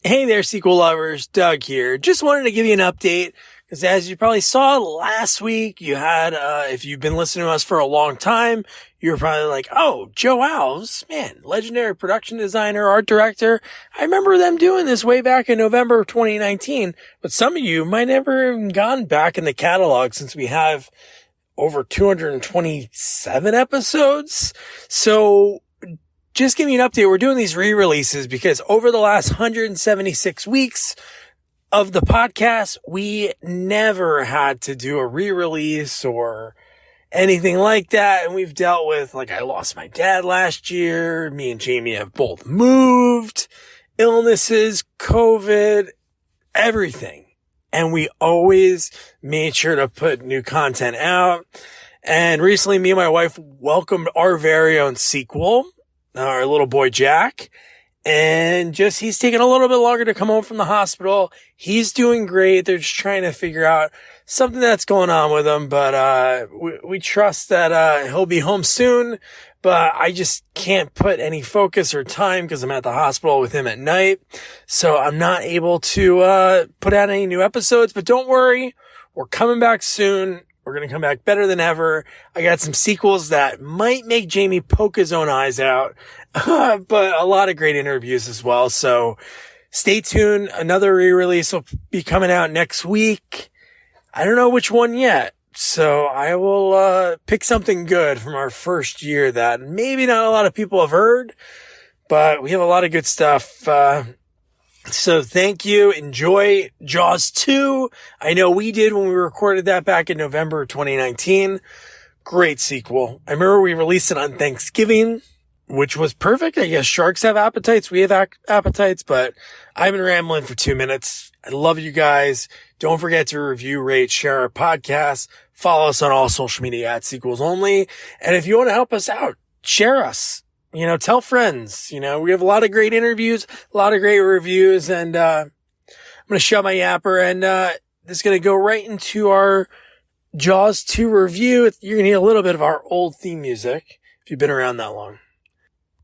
Hey there, sequel lovers. Doug here. Just wanted to give you an update because as you probably saw last week, you had, if you've been listening to us for a long time, you were probably like, oh, Joe Alves, man, legendary production designer, art director. I remember them doing this way back in November of 2019, but some of you might never have gone back in the catalog since we have over 227 episodes. So just give me an update. We're doing these re-releases because over the last 176 weeks of the podcast, we never had to do a re-release or anything like that. And we've dealt with, like, I lost my dad last year. Me and Jamie have both moved, illnesses, COVID, everything. And we always made sure to put new content out. And recently, me and my wife welcomed our very own sequel, our little boy Jack, and just he's taking a little bit longer to come home from the hospital. He's doing great. They're just trying to figure out something that's going on with him, but we trust that he'll be home soon. But I just can't put any focus or time because I'm at the hospital with him at night, so I'm not able to put out any new episodes. But don't worry, we're coming back soon. We're going to come back better than ever. I got some sequels that might make Jamie poke his own eyes out, but a lot of great interviews as well. So stay tuned. Another re-release will be coming out next week. I don't know which one yet. So I will pick something good from our first year that maybe not a lot of people have heard, but we have a lot of good stuff. So thank you. Enjoy Jaws 2. I know we did when we recorded that back in November of 2019. Great sequel. I remember we released it on Thanksgiving, which was perfect. I guess sharks have appetites. We have appetites, but I've been rambling for 2 minutes. I love you guys. Don't forget to review, rate, share our podcast. Follow us on all social media at Sequels Only. And if you want to help us out, share us. Tell friends. We have a lot of great interviews, a lot of great reviews, and I'm going to shut my yapper, and this is going to go right into our Jaws 2 review. You're going to hear a little bit of our old theme music if you've been around that long.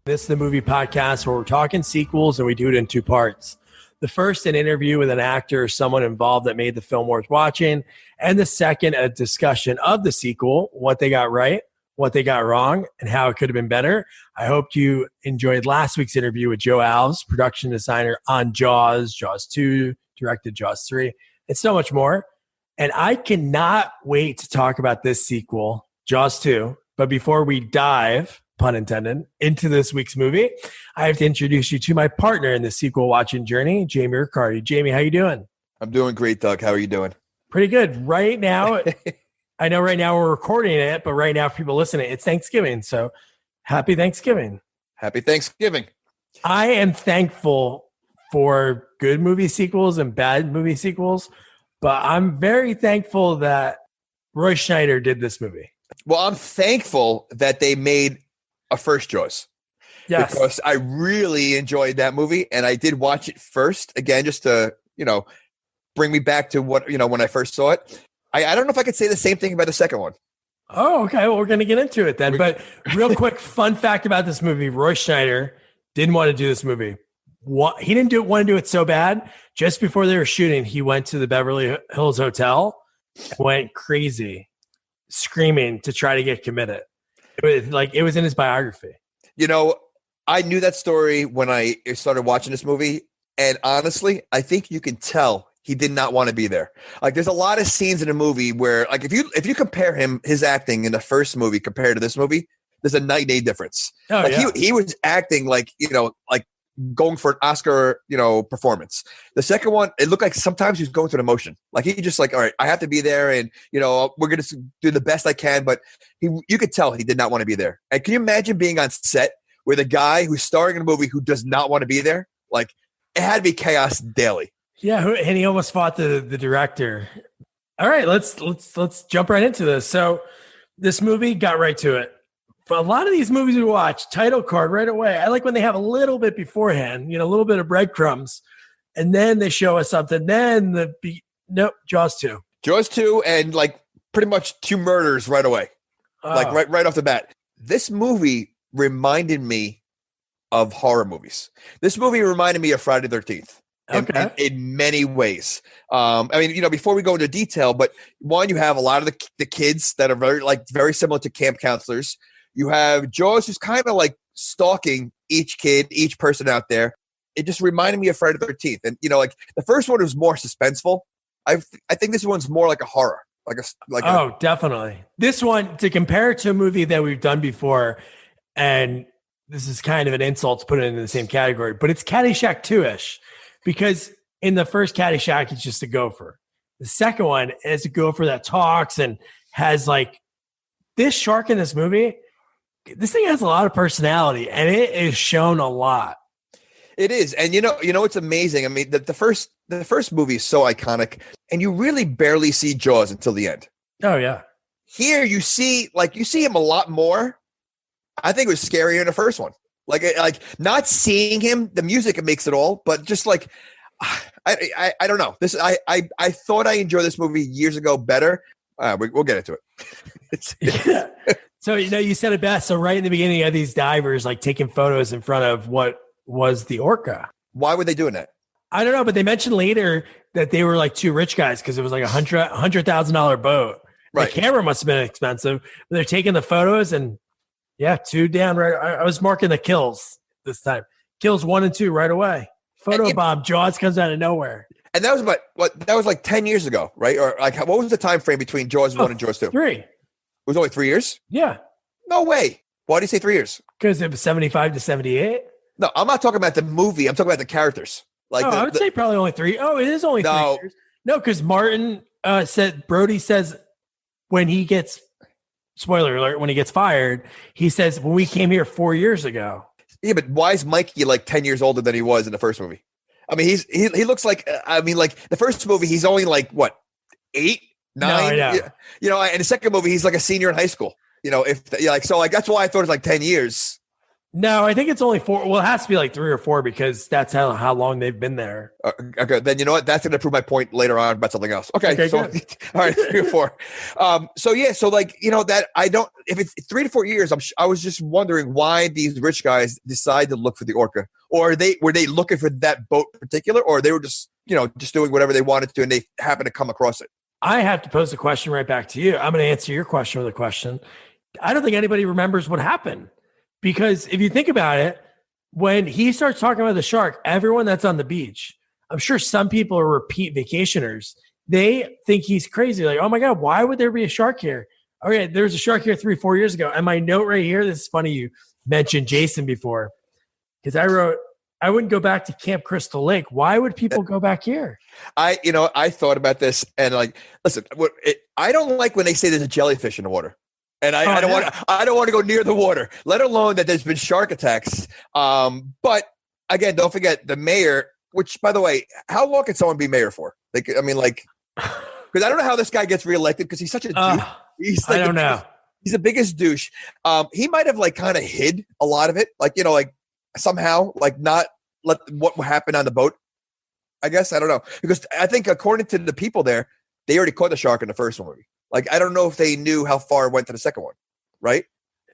This is the movie podcast where we're talking sequels, and we do it in two parts. The first, an interview with an actor or someone involved that made the film worth watching, and the second, a discussion of the sequel, what they got right, what they got wrong, and how it could have been better. I hope you enjoyed last week's interview with Joe Alves, production designer on Jaws, Jaws 2, directed Jaws 3, and so much more. And I cannot wait to talk about this sequel, Jaws 2. But before we dive, pun intended, into this week's movie, I have to introduce you to my partner in the sequel watching journey, Jamie Riccardi. Jamie, how you doing? I'm doing great, Doug. How are you doing? Pretty good. Right now, I know right now we're recording it, but right now for people listening, it's Thanksgiving. So happy Thanksgiving. Happy Thanksgiving. I am thankful for good movie sequels and bad movie sequels, but I'm very thankful that Roy Schneider did this movie. Well, I'm thankful that they made a first Jaws. Yes. Because I really enjoyed that movie, and I did watch it first, again, just to, bring me back to what, when I first saw it. I don't know if I could say the same thing about the second one. Oh, okay. Well, we're going to get into it then. But real quick, fun fact about this movie, Roy Schneider didn't want to do this movie. He didn't want to do it so bad. Just before they were shooting, he went to the Beverly Hills Hotel and went crazy, screaming to try to get committed. It was in his biography. I knew that story when I started watching this movie. And honestly, I think you can tell he did not want to be there. Like, there's a lot of scenes in the movie where, like, if you compare his acting in the first movie compared to this movie, there's a night and day difference. Oh, like yeah. he was acting like going for an Oscar, performance. The second one, it looked like sometimes he was going through the motion. Like, he just like, all right, I have to be there, and we're gonna do the best I can. But you could tell he did not want to be there. And can you imagine being on set with a guy who's starring in a movie who does not want to be there? Like, it had to be chaos daily. Yeah, and he almost fought the director. All right, let's jump right into this. So this movie got right to it. For a lot of these movies we watch, title card right away. I like when they have a little bit beforehand, a little bit of breadcrumbs, and then they show us something. Then Jaws 2. Jaws 2, and like pretty much two murders right away. Like right off the bat. This movie reminded me of horror movies. This movie reminded me of Friday the 13th. Okay. in many ways. I mean, before we go into detail, but one, you have a lot of the kids that are very similar to camp counselors. You have Jaws, who's kind of like stalking each kid, each person out there. It just reminded me of Friday the 13th. And, like the first one was more suspenseful. I think this one's more like a horror. Definitely. This one, to compare it to a movie that we've done before, and this is kind of an insult to put it in the same category, but it's Caddyshack 2-ish, because in the first Caddyshack, it's just a gopher. The second one is a gopher that talks and has like this shark in this movie. This thing has a lot of personality, and it is shown a lot. It is. And it's amazing. I mean, the first movie is so iconic, and you really barely see Jaws until the end. Oh yeah. Here you see him a lot more. I think it was scarier in the first one. Like not seeing him, the music makes it all, but just like I don't know. This I thought I enjoyed this movie years ago better. We'll get into it. Yeah. So you said it best. So right in the beginning, you had these divers like taking photos in front of what was the orca. Why were they doing that? I don't know, but they mentioned later that they were like two rich guys because it was like $100,000 boat. Right. The camera must have been expensive. But they're taking the photos and two down right. I was marking the kills this time. Kills 1 and 2 right away. Photo bomb. Jaws comes out of nowhere. And that was that was like 10 years ago, right? Or like what was the time frame between Jaws 1 and Jaws 2? 3. It was only 3 years? Yeah. No way. Why do you say 3 years? Because it was 75 to 78. No, I'm not talking about the movie. I'm talking about the characters. I would say probably only 3. Oh, it is only 3 years. No, because Martin Brody says when he gets, spoiler alert, when he gets fired, he says, when we came here 4 years ago. Yeah, but why is Mikey like 10 years older than he was in the first movie? I mean, he looks like, like the first movie, he's only like, what, 8, 9? No, and the second movie, he's like a senior in high school. That's why I thought it was like 10 years. No, I think it's only 4. Well, it has to be like 3 or 4 because that's how long they've been there. Okay, then you know what? That's going to prove my point later on about something else. Okay, so all right, 3 or 4. That I don't. If it's 3 to 4 years, I was just wondering why these rich guys decide to look for the orca, or were they looking for that boat in particular, or they were just doing whatever they wanted to, and they happened to come across it. I have to pose the question right back to you. I'm going to answer your question with a question. I don't think anybody remembers what happened. Because if you think about it, when he starts talking about the shark, everyone that's on the beach, I'm sure some people are repeat vacationers. They think he's crazy. Like, oh my God, why would there be a shark here? Oh yeah, there was a shark here 3-4 years ago. And my note right here, this is funny you mentioned Jason before. Because I wrote, I wouldn't go back to Camp Crystal Lake. Why would people go back here? I thought about this and listen, I don't like when they say there's a jellyfish in the water. And I don't want to go near the water, let alone that there's been shark attacks. But again, don't forget the mayor, which by the way, how long can someone be mayor for? Because I don't know how this guy gets reelected because he's such a douche. He's I don't know. He's the biggest douche. He might have kind of hid a lot of it. Somehow not let what happened on the boat. I guess, I don't know. Because I think according to the people there, they already caught the shark in the first movie. I don't know if they knew how far it went to the second one, right?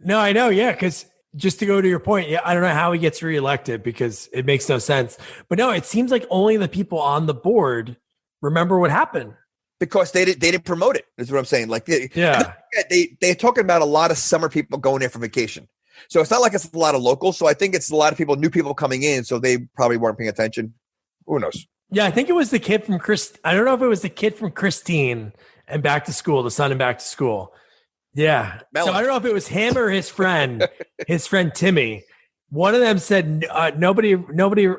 No, I know. Yeah, because just to go to your point, I don't know how he gets reelected because it makes no sense. But no, it seems like only the people on the board remember what happened. Because they didn't promote it, is what I'm saying. They're talking about a lot of summer people going there for vacation. So it's not like it's a lot of locals. So I think it's a lot of new people coming in. So they probably weren't paying attention. Who knows? Yeah, I think it was the kid from I don't know if it was the kid from Christine and Back to School, the son in Back to School. Yeah. Melon. So I don't know if it was him or his friend Timmy. One of them said, nobody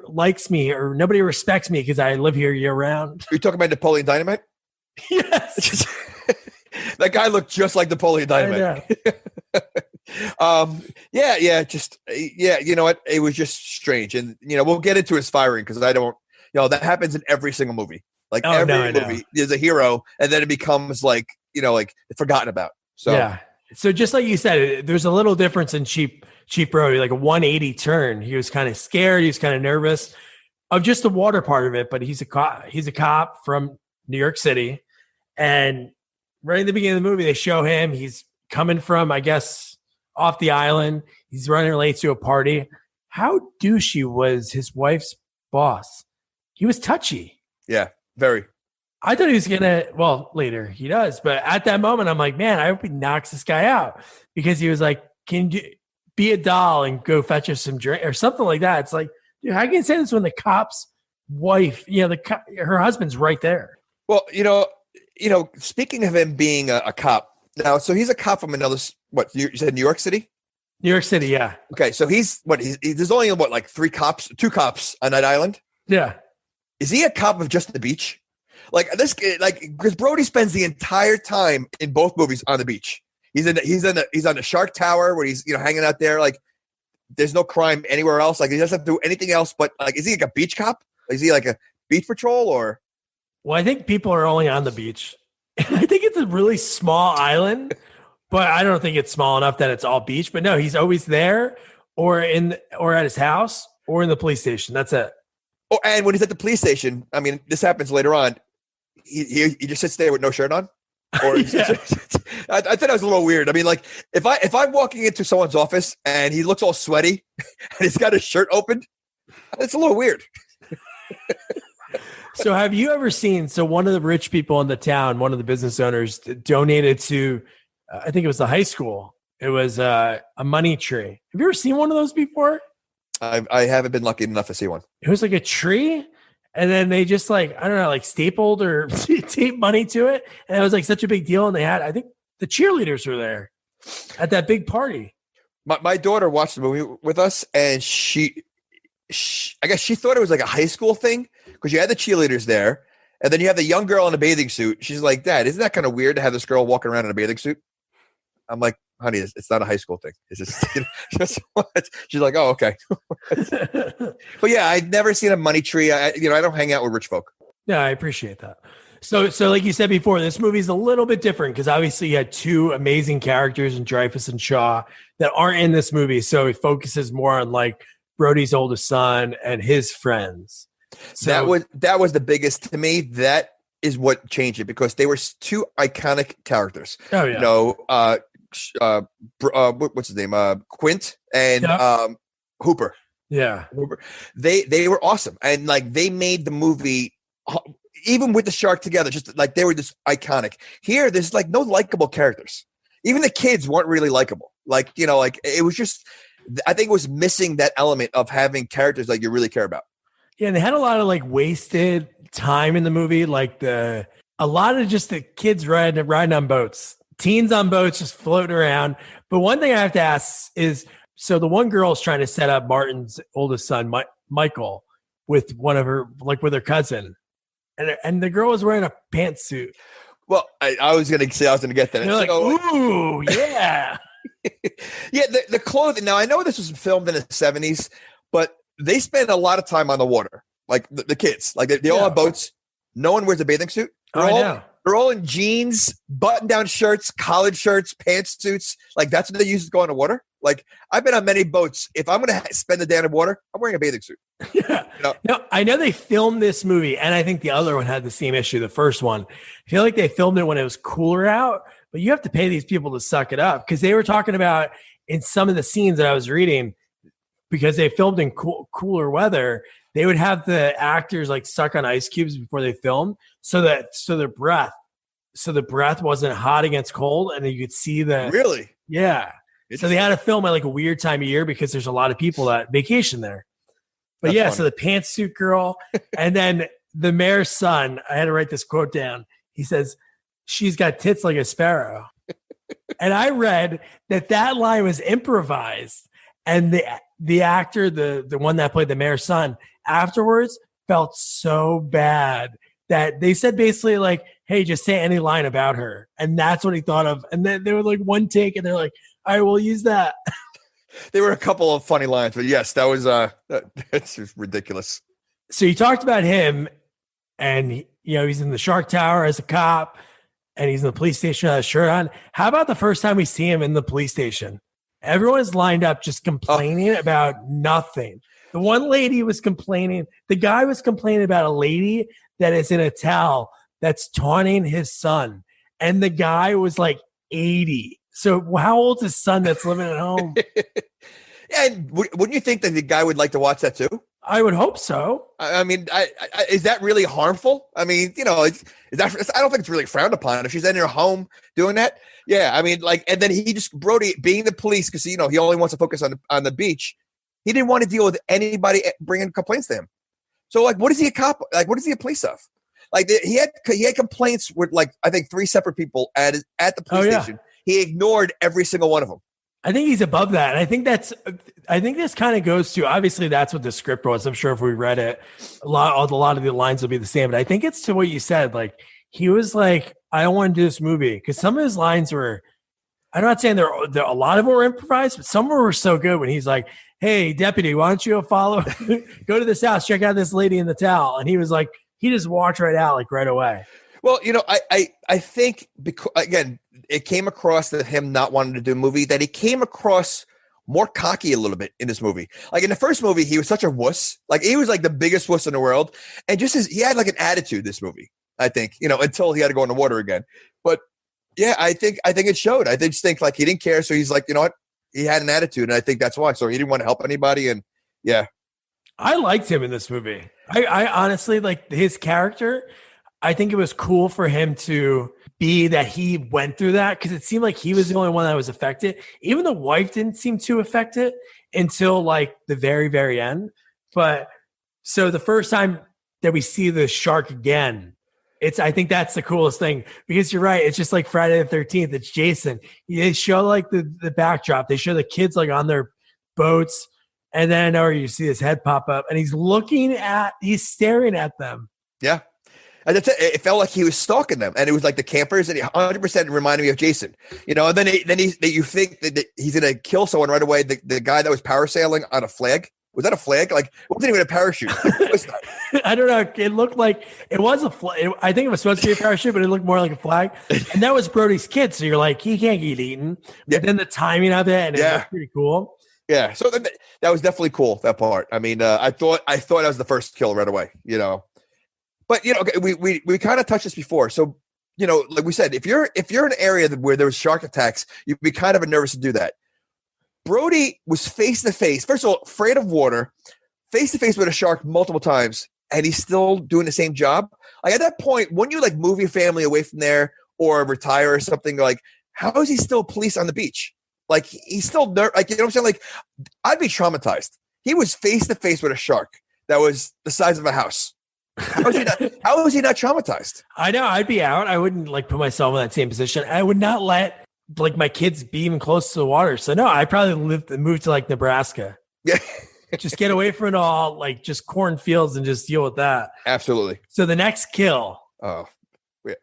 likes me or nobody respects me because I live here year round. Are you talking about Napoleon Dynamite? Yes. That guy looked just like Napoleon Dynamite. You know what? It was just strange. And, we'll get into his firing because I don't, that happens in every single movie. Every movie, there's a hero, and then it becomes forgotten about. So yeah. So just like you said, there's a little difference in Chief Brody, like a 180 turn. He was kind of scared. He was kind of nervous of just the water part of it. But he's a cop. He's a cop from New York City, and right in the beginning of the movie, they show him. He's coming from, I guess, off the island. He's running late to a party. How douchey was his wife's boss? he was touchy. Yeah, very. I thought he was gonna. Well, later he does, but at that moment, I'm like, man, I hope he knocks this guy out because he was like, "Can you be a doll and go fetch us some drink or something like that?" It's like, dude, how can you say this when the cop's wife, her husband's right there? Well, speaking of him being a cop now, so he's a cop from another. What you said, New York City? New York City, yeah. Okay, so there's only like two cops on that island. Yeah. Is he a cop of just the beach? Like this, because Brody spends the entire time in both movies on the beach. He's on the Shark Tower where he's hanging out there. Like there's no crime anywhere else. Like he doesn't have to do anything else. But like, is he like a beach cop? Is he like a beach patrol or? Well, I think people are only on the beach. I think it's a really small island, but I don't think it's small enough that it's all beach. But no, he's always there, or at his house, or in the police station. That's it. Oh, and when he's at the police station, I mean, this happens later on. He just sits there with no shirt on. Or Yeah. I thought that was a little weird. I mean, like if I'm walking into someone's office and he looks all sweaty and he's got his shirt open, it's a little weird. So have you ever seen, one of the rich people in the town, one of the business owners donated to, I think it was the high school. It was a money tree. Have you ever seen one of those before? I haven't been lucky enough to see one. It was like a tree. And then they just stapled or taped money to it. And it was like such a big deal. And they had, I think the cheerleaders were there at that big party. My daughter watched the movie with us and she I guess she thought it was like a high school thing because you had the cheerleaders there and then you have the young girl in a bathing suit. She's like, Dad, isn't that kind of weird to have this girl walking around in a bathing suit? I'm like, honey, it's not a high school thing. It's just she's like, oh, okay. But yeah, I've never seen a money tree. I don't hang out with rich folk. Yeah, I appreciate that. So like you said before, this movie's a little bit different because obviously you had two amazing characters in Dreyfuss and Shaw that aren't in this movie. So it focuses more on like Brody's oldest son and his friends. So that was the biggest to me. That is what changed it because they were two iconic characters. Oh yeah. What's his name? Quint and Hooper. Yeah. Hooper. They were awesome. And like they made the movie even with the shark together, just like they were just iconic. Here, there's like no likable characters. Even the kids weren't really likable. Like, it was just I think it was missing that element of having characters like you really care about. Yeah, and they had a lot of like wasted time in the movie, like a lot of just the kids riding on boats. Teens on boats just floating around. But one thing I have to ask is, so the one girl is trying to set up Martin's oldest son, Michael, with with her cousin. And the girl was wearing a pantsuit. Well, I was going to say I was going to get that. They're like, ooh, yeah. Yeah, the clothing. Now, I know this was filmed in the 70s, but they spend a lot of time on the water. Like the kids. Like they all have boats. No one wears a bathing suit. They're all in jeans, button-down shirts, collared shirts, pantsuits. Like that's what they use to go on the water. Like I've been on many boats. If I'm going to spend the day in the water, I'm wearing a bathing suit. Yeah. No, I know they filmed this movie, and I think the other one had the same issue. The first one, I feel like they filmed it when it was cooler out, but you have to pay these people to suck it up because they were talking about in some of the scenes that I was reading because they filmed in cooler weather. They would have the actors like suck on ice cubes before they filmed so the breath wasn't hot against cold, and you could see the really, yeah. So they had to film at like a weird time of year because there's a lot of people that vacation there. But that's funny. So the pantsuit girl, and then the mayor's son. I had to write this quote down. He says, "She's got tits like a sparrow," and I read that line was improvised, and the actor, the one that played the mayor's son, afterwards felt so bad that they said basically like, "Hey, just say any line about her," and that's what he thought of. And then there was like one take, and they're like, "All right, we'll use that." There were a couple of funny lines, but yes, that was that's just ridiculous. So you talked about him, and he's in the Shark Tower as a cop, and he's in the police station with a shirt on. How about the first time we see him in the police station? Everyone is lined up just complaining about nothing. The one lady was complaining. The guy was complaining about a lady that is in a towel that's taunting his son, and the guy was like 80. So how old's his son that's living at home? And wouldn't you think that the guy would like to watch that too? I would hope so. I mean, is that really harmful? I mean, is that? I don't think it's really frowned upon if she's in her home doing that. Yeah, I mean, like, and then he just Brody being the police because he only wants to focus on the beach. He didn't want to deal with anybody bringing complaints to him. So, like, what is he a cop? Like, what is he a police of? Like, he had complaints with like I think 3 separate people at the police station. He ignored every single one of them. I think he's above that. And I think this kind of goes to, obviously that's what the script was. I'm sure if we read it, a lot of the lines will be the same, but I think it's to what you said. Like, he was like, I don't want to do this movie. Because some of his lines were, I'm not saying they're a lot of them were improvised, but some were so good when he's like, hey, deputy, why don't you go to this house, check out this lady in the towel. And he was like, he just walked right out, like right away. Well, I think because, again, it came across that him not wanting to do a movie, that he came across more cocky a little bit in this movie. Like in the first movie, he was such a wuss. Like he was like the biggest wuss in the world. And he had like an attitude this movie, I think, until he had to go in the water again. But yeah, I think it showed. I just think like he didn't care. So he's like, you know what? He had an attitude. And I think that's why. So he didn't want to help anybody. And yeah. I liked him in this movie. I honestly like his character. I think it was cool for him to be that he went through that because it seemed like he was the only one that was affected. Even the wife didn't seem too affected until like the very, very end. But so the first time that we see the shark again, I think that's the coolest thing because you're right. It's just like Friday the 13th. It's Jason. They show like the backdrop. They show the kids like on their boats. And then you see his head pop up and he's staring at them. Yeah. And that's it. It felt like he was stalking them, and it was like the campers, and he 100% reminded me of Jason. And then you think that he's going to kill someone right away. The guy that was parasailing on a flag, was that a flag? Like, it wasn't even a parachute. I don't know. It looked like it was a flag. I think it was supposed to be a parachute, but it looked more like a flag. And that was Brody's kid, so you're like, he can't get eaten. But then the timing of it, and it was pretty cool. Yeah, so that was definitely cool. That part. I mean, I thought that was the first kill right away. But okay, we kind of touched this before. So, like we said, if you're in an area where there was shark attacks, you'd be kind of nervous to do that. Brody was face to face. First of all, afraid of water, face to face with a shark multiple times, and he's still doing the same job. Like at that point, wouldn't you like move your family away from there or retire or something? Like, how is he still police on the beach? Like he's still like, what I'm saying? Like, I'd be traumatized. He was face to face with a shark that was the size of a house. How is he not traumatized? I know. I'd be out. I wouldn't like put myself in that same position. I would not let like my kids be even close to the water. So no, I'd probably move to like Nebraska. Yeah. Just get away from it all, like just cornfields and just deal with that. Absolutely. So the next kill. Oh, we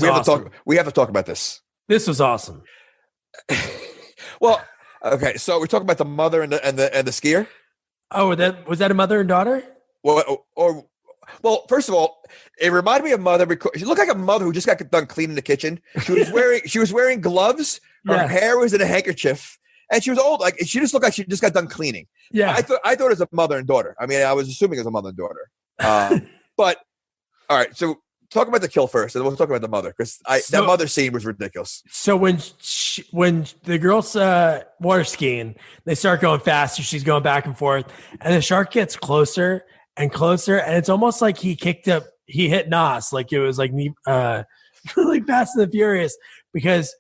awesome. We have to talk about this. This was awesome. Well, okay. So we're talking about the mother and the skier. Oh, was that a mother and daughter? Well, first of all, it reminded me of mother because she looked like a mother who just got done cleaning the kitchen. She was wearing gloves. Her hair was in a handkerchief, and she was old. Like she just looked like she just got done cleaning. Yeah, I thought it was a mother and daughter. I mean, I was assuming it was a mother and daughter. But all right, so talk about the kill first, and we'll talk about the mother because that mother scene was ridiculous. So when the girls water skiing, they start going faster. She's going back and forth, and the shark gets closer and closer, and it's almost like he hit Nos, like it was like like Fast and the Furious, because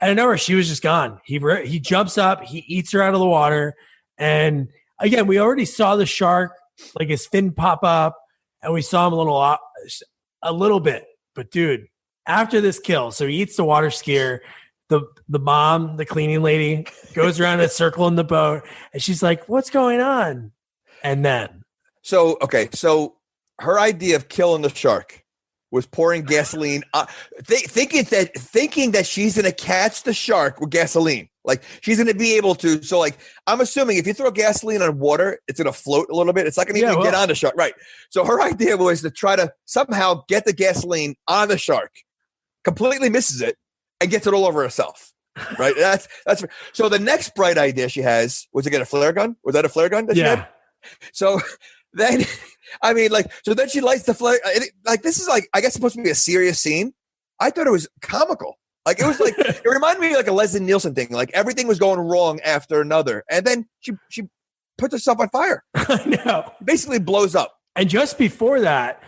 I don't know, she was just gone. He jumps up, he eats her out of the water, and again, we already saw the shark, like his fin pop up, and we saw him a little bit, but dude, after this kill, so he eats the water skier. The mom, the cleaning lady, goes around in a circle in the boat, and she's like, "What's going on?" And then. So her idea of killing the shark was pouring gasoline, thinking that she's going to catch the shark with gasoline. Like she's going to be able to. So like, I'm assuming if you throw gasoline on water, it's going to float a little bit. It's not going to even get on the shark. Right. So her idea was to try to somehow get the gasoline on the shark, completely misses it and gets it all over herself. Right. That's so the next bright idea she has was to get a flare gun. Was that a flare gun that she had? So then, I mean, like, so then she lights the flare. Like, this is like, I guess supposed to be a serious scene. I thought it was comical. Like, it was like, it reminded me of like a Leslie Nielsen thing. Like, everything was going wrong after another. And then she puts herself on fire. I know. Basically blows up. And just before that,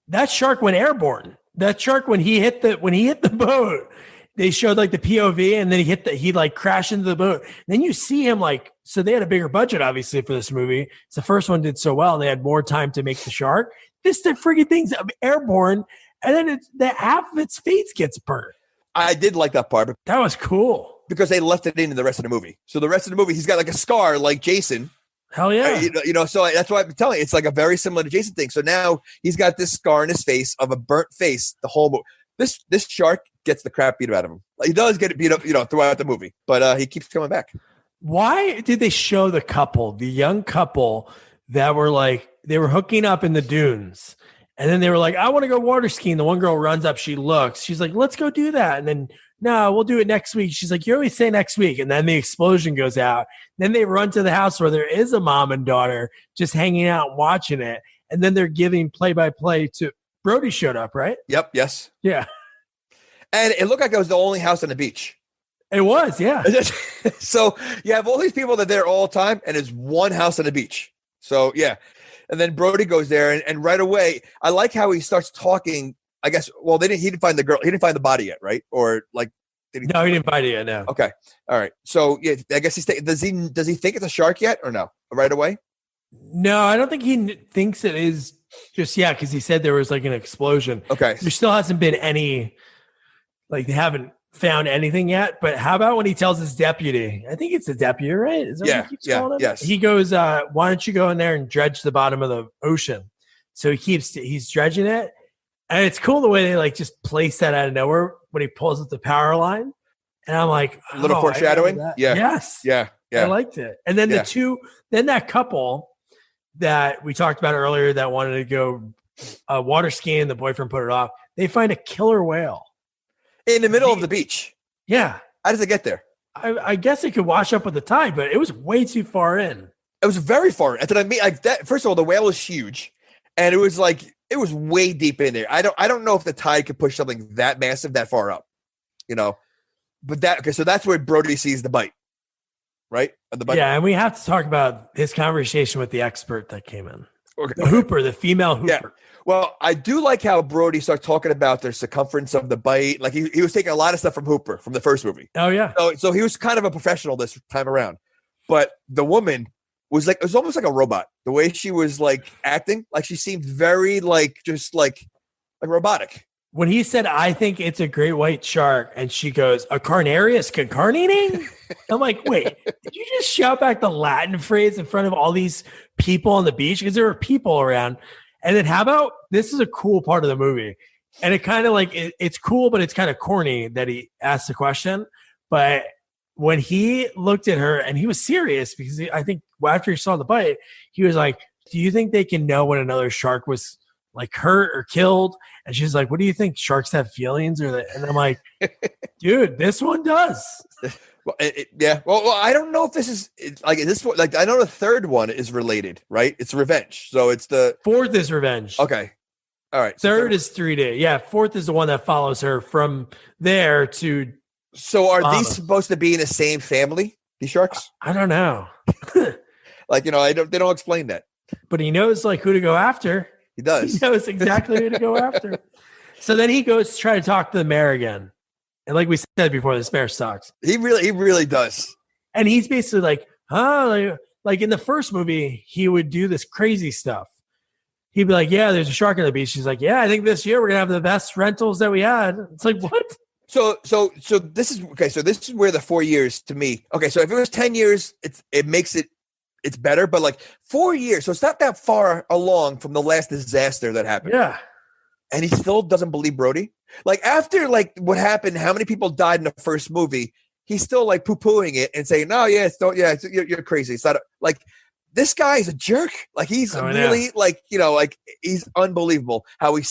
that shark went airborne. That shark, when he hit the boat, they showed like the POV, and then he like crashed into the boat. And then you see him like, so they had a bigger budget obviously for this movie. So the first one did so well, they had more time to make the shark. The freaking thing's airborne, and then half of its face gets burnt. I did like that part, but that was cool because they left it in the rest of the movie. So the rest of the movie, he's got like a scar like Jason. Hell yeah. So that's why I'm telling you, it's like a very similar to Jason thing. So now he's got this scar in his face of a burnt face the whole movie. This shark gets the crap beat out of him. He does get it beat up, throughout the movie, but he keeps coming back. Why did they show the young couple that were like, they were hooking up in the dunes, and then they were like, I want to go water skiing. The one girl runs up, she looks, she's like, let's go do that. And then, no, we'll do it next week. She's like, you always say next week. And then the explosion goes out. Then they run to the house where there is a mom and daughter just hanging out and watching it. And then they're giving play-by-play to Brody showed up, right? Yep. Yes. Yeah. And it looked like it was the only house on the beach. It was, yeah. So you have all these people that are there all the time, and it's one house on the beach. So, yeah. And then Brody goes there, and right away, I like how he starts talking. I guess, well, he didn't find the girl. He didn't find the body yet, right? Or like, No, he didn't find it yet, no. Okay. All right. So, yeah, I guess does he think it's a shark yet or no? Right away? No, I don't think he thinks it is just yet, because he said there was like an explosion. Okay. There still hasn't been any, like they haven't found anything yet. But how about when he tells his deputy? I think it's the deputy, right? Is that what he keeps calling him? Yes. He goes, why don't you go in there and dredge the bottom of the ocean? So he's dredging it. And it's cool the way they like just place that out of nowhere when he pulls up the power line. And I'm like, a little foreshadowing. Yeah. Yes. Yeah. I liked it. And then then that couple that we talked about earlier that wanted to go water skiing, the boyfriend put it off. They find a killer whale in the middle of the beach. Yeah. How does it get there? I guess it could wash up with the tide, but it was way too far in. It was very far. And I mean, like that. First of all, the whale was huge, and it was way deep in there. I don't know if the tide could push something that massive that far up, But so that's where Brody sees the bite, right? The bite. Yeah, and we have to talk about his conversation with the expert that came in, the Hooper, the female Hooper. Yeah. Well, I do like how Brody starts talking about the circumference of the bite. Like he was taking a lot of stuff from Hooper from the first movie. Oh yeah. So he was kind of a professional this time around, but the woman was like, it was almost like a robot. The way she was like acting, like she seemed very just like robotic. When he said, I think it's a great white shark, and she goes, a carnarius concarnating? I'm like, wait, did you just shout back the Latin phrase in front of all these people on the beach? Because there were people around. And then how about, this is a cool part of the movie. And it kind of like, it's cool, but it's kind of corny that he asked the question. But when he looked at her, and he was serious, because I think after he saw the bite, he was like, do you think they can know when another shark was like hurt or killed? And she's like, what do you think? Sharks have feelings? And I'm like, dude, this one does. Well, yeah. Well, I don't know if this is like this one. Like I know the third one is related, right? It's revenge. So it's the fourth is revenge. Okay. All right. Third is 3D. Yeah. Fourth is the one that follows her from there to. So are these supposed to be in the same family? These sharks? I don't know. They don't explain that. But he knows like who to go after. He does. He knows exactly who to go after. So then he goes to try to talk to the mayor again. And like we said before, this mayor sucks. He really does. And he's basically like, like in the first movie, he would do this crazy stuff. He'd be like, yeah, there's a shark on the beach. He's like, yeah, I think this year we're going to have the best rentals that we had. It's like, what? So this is okay. So this is where the 4 years to me. Okay. So if it was 10 years, it makes it's better, but like 4 years. So it's not that far along from the last disaster that happened. Yeah. And he still doesn't believe Brody. Like after like what happened, how many people died in the first movie, he's still like poo-pooing it and saying, no, yeah, you're crazy. It's not like this guy is a jerk. Like he's really like he's unbelievable how he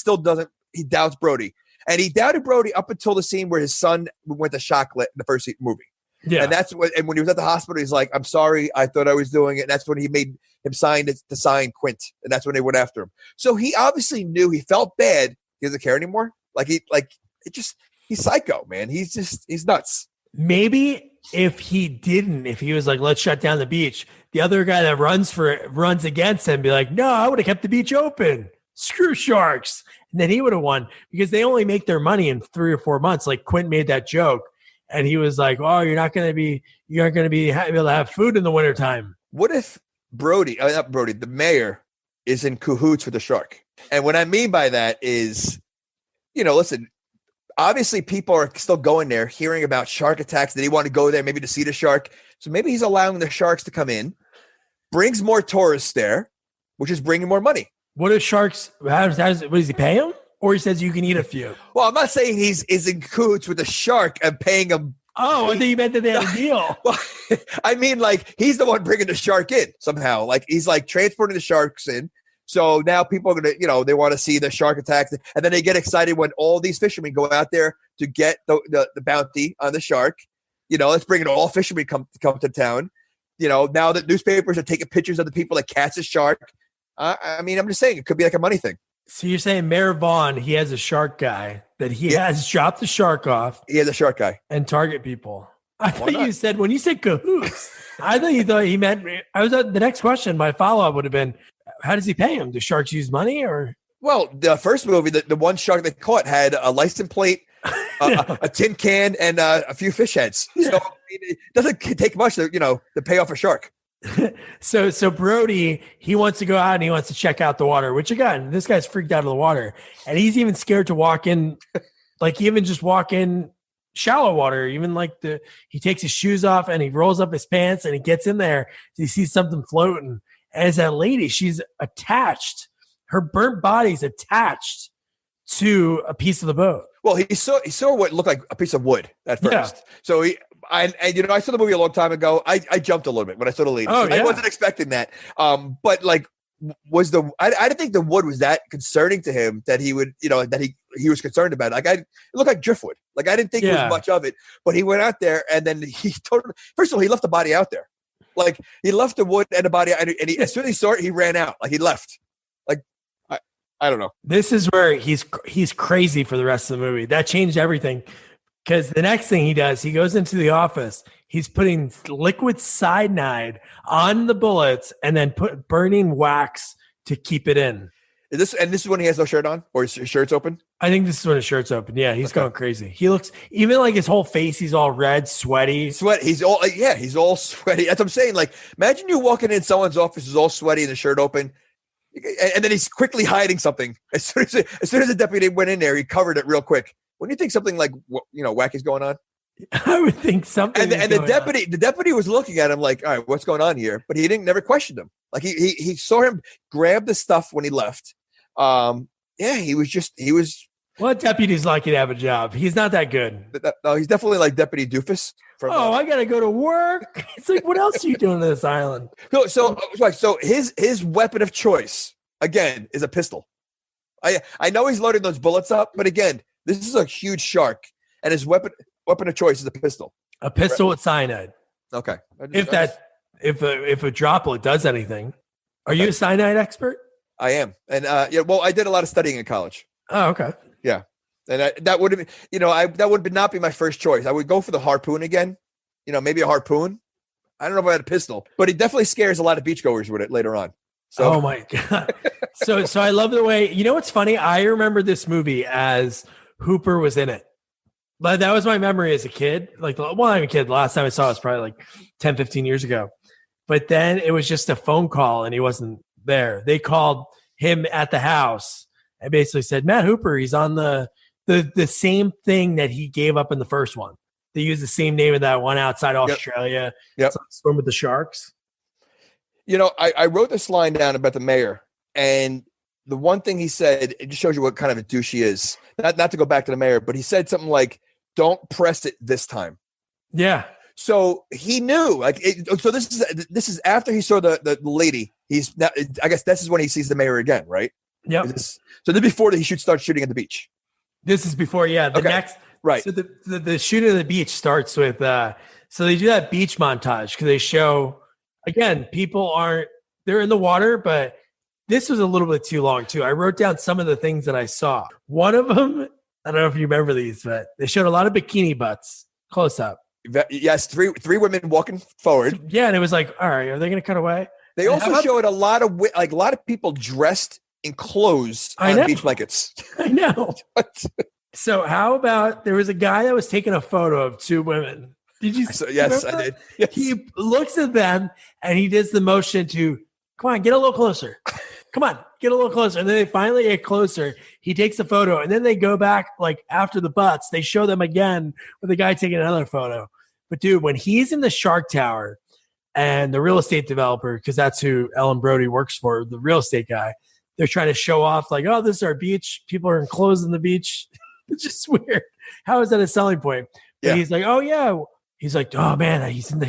doubts Brody. And he doubted Brody up until the scene where his son went to chocolate in the first movie. Yeah. And when he was at the hospital, he's like, I'm sorry, I thought I was doing it. And that's when he made him sign to sign Quint. And that's when they went after him. So he obviously knew, he felt bad. He doesn't care anymore. He's psycho, man. He's nuts. Maybe if he was like, let's shut down the beach, the other guy that runs against him be like, no, I would have kept the beach open. Screw sharks. And then he would have won because they only make their money in 3 or 4 months. Like Quint made that joke and he was like, oh, you aren't going to be able to have food in the wintertime. What if not Brody, the mayor is in cahoots with the shark? And what I mean by that is, listen, obviously people are still going there hearing about shark attacks. They want to go there maybe to see the shark. So maybe he's allowing the sharks to come in, brings more tourists there, which is bringing more money. What if sharks, what does he pay him? Or he says you can eat a few? Well, I'm not saying he's in cahoots with the shark and paying him. Oh, I thought you meant that they had a deal. Well, I mean, like, he's the one bringing the shark in somehow. Like, he's like transporting the sharks in. So now people are going to, they want to see the shark attacks. And then they get excited when all these fishermen go out there to get the bounty on the shark. Let's bring in all fishermen come to town. Now that newspapers are taking pictures of the people that catch the shark. I mean, I'm just saying it could be like a money thing. So you're saying Mayor Vaughn, he has a shark guy that he has dropped the shark off. He has a shark guy. And target people. I thought you said, when you said cahoots, I thought he meant, the next question, my follow-up would have been, how does he pay him? Do sharks use money or? Well, the first movie, the one shark they caught had a license plate, a tin can, and a few fish heads. So it doesn't take much to pay off a shark. So Brody, he wants to go out and he wants to check out the water, which again, this guy's freaked out of the water and he's even scared to walk in, like even just walk in shallow water, even like he takes his shoes off and he rolls up his pants and he gets in there. He sees something floating. And it's that lady, she's attached. Her burnt body's attached to a piece of the boat. Well, he saw what looked like a piece of wood at first. Yeah. So I saw the movie a long time ago. I jumped a little bit when I saw the lady. Oh, yeah. I wasn't expecting that. But like, I didn't think the wood was that concerning to him that he would, that he was concerned about it. Like it looked like driftwood. Like I didn't think there was much of it. But he went out there and then first of all, he left the body out there. Like he left the wood and the body, and as soon as he saw it, he ran out. Like he left. Like I don't know. This is where he's crazy for the rest of the movie. That changed everything. Because the next thing he does, he goes into the office. He's putting liquid cyanide on the bullets and then burning wax to keep it in. This is when he has no shirt on or his shirt's open? I think this is when his shirt's open. Yeah, he's going crazy. He looks, even like his whole face, he's all red, sweaty. He's all sweaty. That's what I'm saying. Like, imagine you walking in someone's office is all sweaty and the shirt open. And then he's quickly hiding something. As soon as the deputy went in there, he covered it real quick. When you think something like wacky's going on, I would think something. And the deputy was looking at him like, all right, what's going on here? But he never questioned him. Like he saw him grab the stuff when he left. He was. Well, deputy's lucky to have a job. He's not that good. No, he's definitely like Deputy Doofus. I gotta go to work. It's like, what else are you doing to this island? So his weapon of choice again is a pistol. I know he's loading those bullets up, but again, this is a huge shark, and his weapon of choice is a pistol. A pistol with cyanide. Okay. If a droplet does anything, are you a cyanide expert? I am, and I did a lot of studying in college. Oh, okay. Yeah, and that would have been, that would not be my first choice. I would go for the harpoon again. Maybe a harpoon. I don't know if I had a pistol, but it definitely scares a lot of beachgoers with it later on. So. Oh my god! So I love the way. What's funny? I remember this movie as Hooper was in it. But that was my memory as a kid. Like, I'm a kid. The last time I saw it was probably like 10, 15 years ago. But then it was just a phone call and he wasn't there. They called him at the house and basically said, Matt Hooper, he's on the same thing that he gave up in the first one. They used the same name of that one outside Australia. Yep. Swim with the sharks. I wrote this line down about the mayor, and the one thing he said, it just shows you what kind of a douche he is. Not to go back to the mayor, but he said something like, don't press it this time. Yeah. So he knew, so this is after he saw the lady. I guess this is when he sees the mayor again, right? Yeah. So this is before he should start shooting at the beach. This is before, next. Right. So the shooting at the beach starts with, so they do that beach montage because they show, again, they're in the water, but this was a little bit too long too. I wrote down some of the things that I saw. One of them, I don't know if you remember these, but they showed a lot of bikini butts close up. Yes, three women walking forward. Yeah, and it was like, all right, are they going to cut away? They also showed a lot of people dressed in clothes on beach blankets. I know. So how about there was a guy that was taking a photo of two women. Did you see? Yes, I did. Yes. He looks at them and he does the motion to, come on, get a little closer. Come on, get a little closer. And then they finally get closer. He takes a photo and then they go back like after the butts. They show them again with the guy taking another photo. But dude, when he's in the Shark Tower and the real estate developer, because that's who Ellen Brody works for, the real estate guy, they're trying to show off like, oh, this is our beach. People are enclosed in the beach. It's just weird. How is that a selling point? But yeah. He's like, oh yeah. He's like, oh man, he's in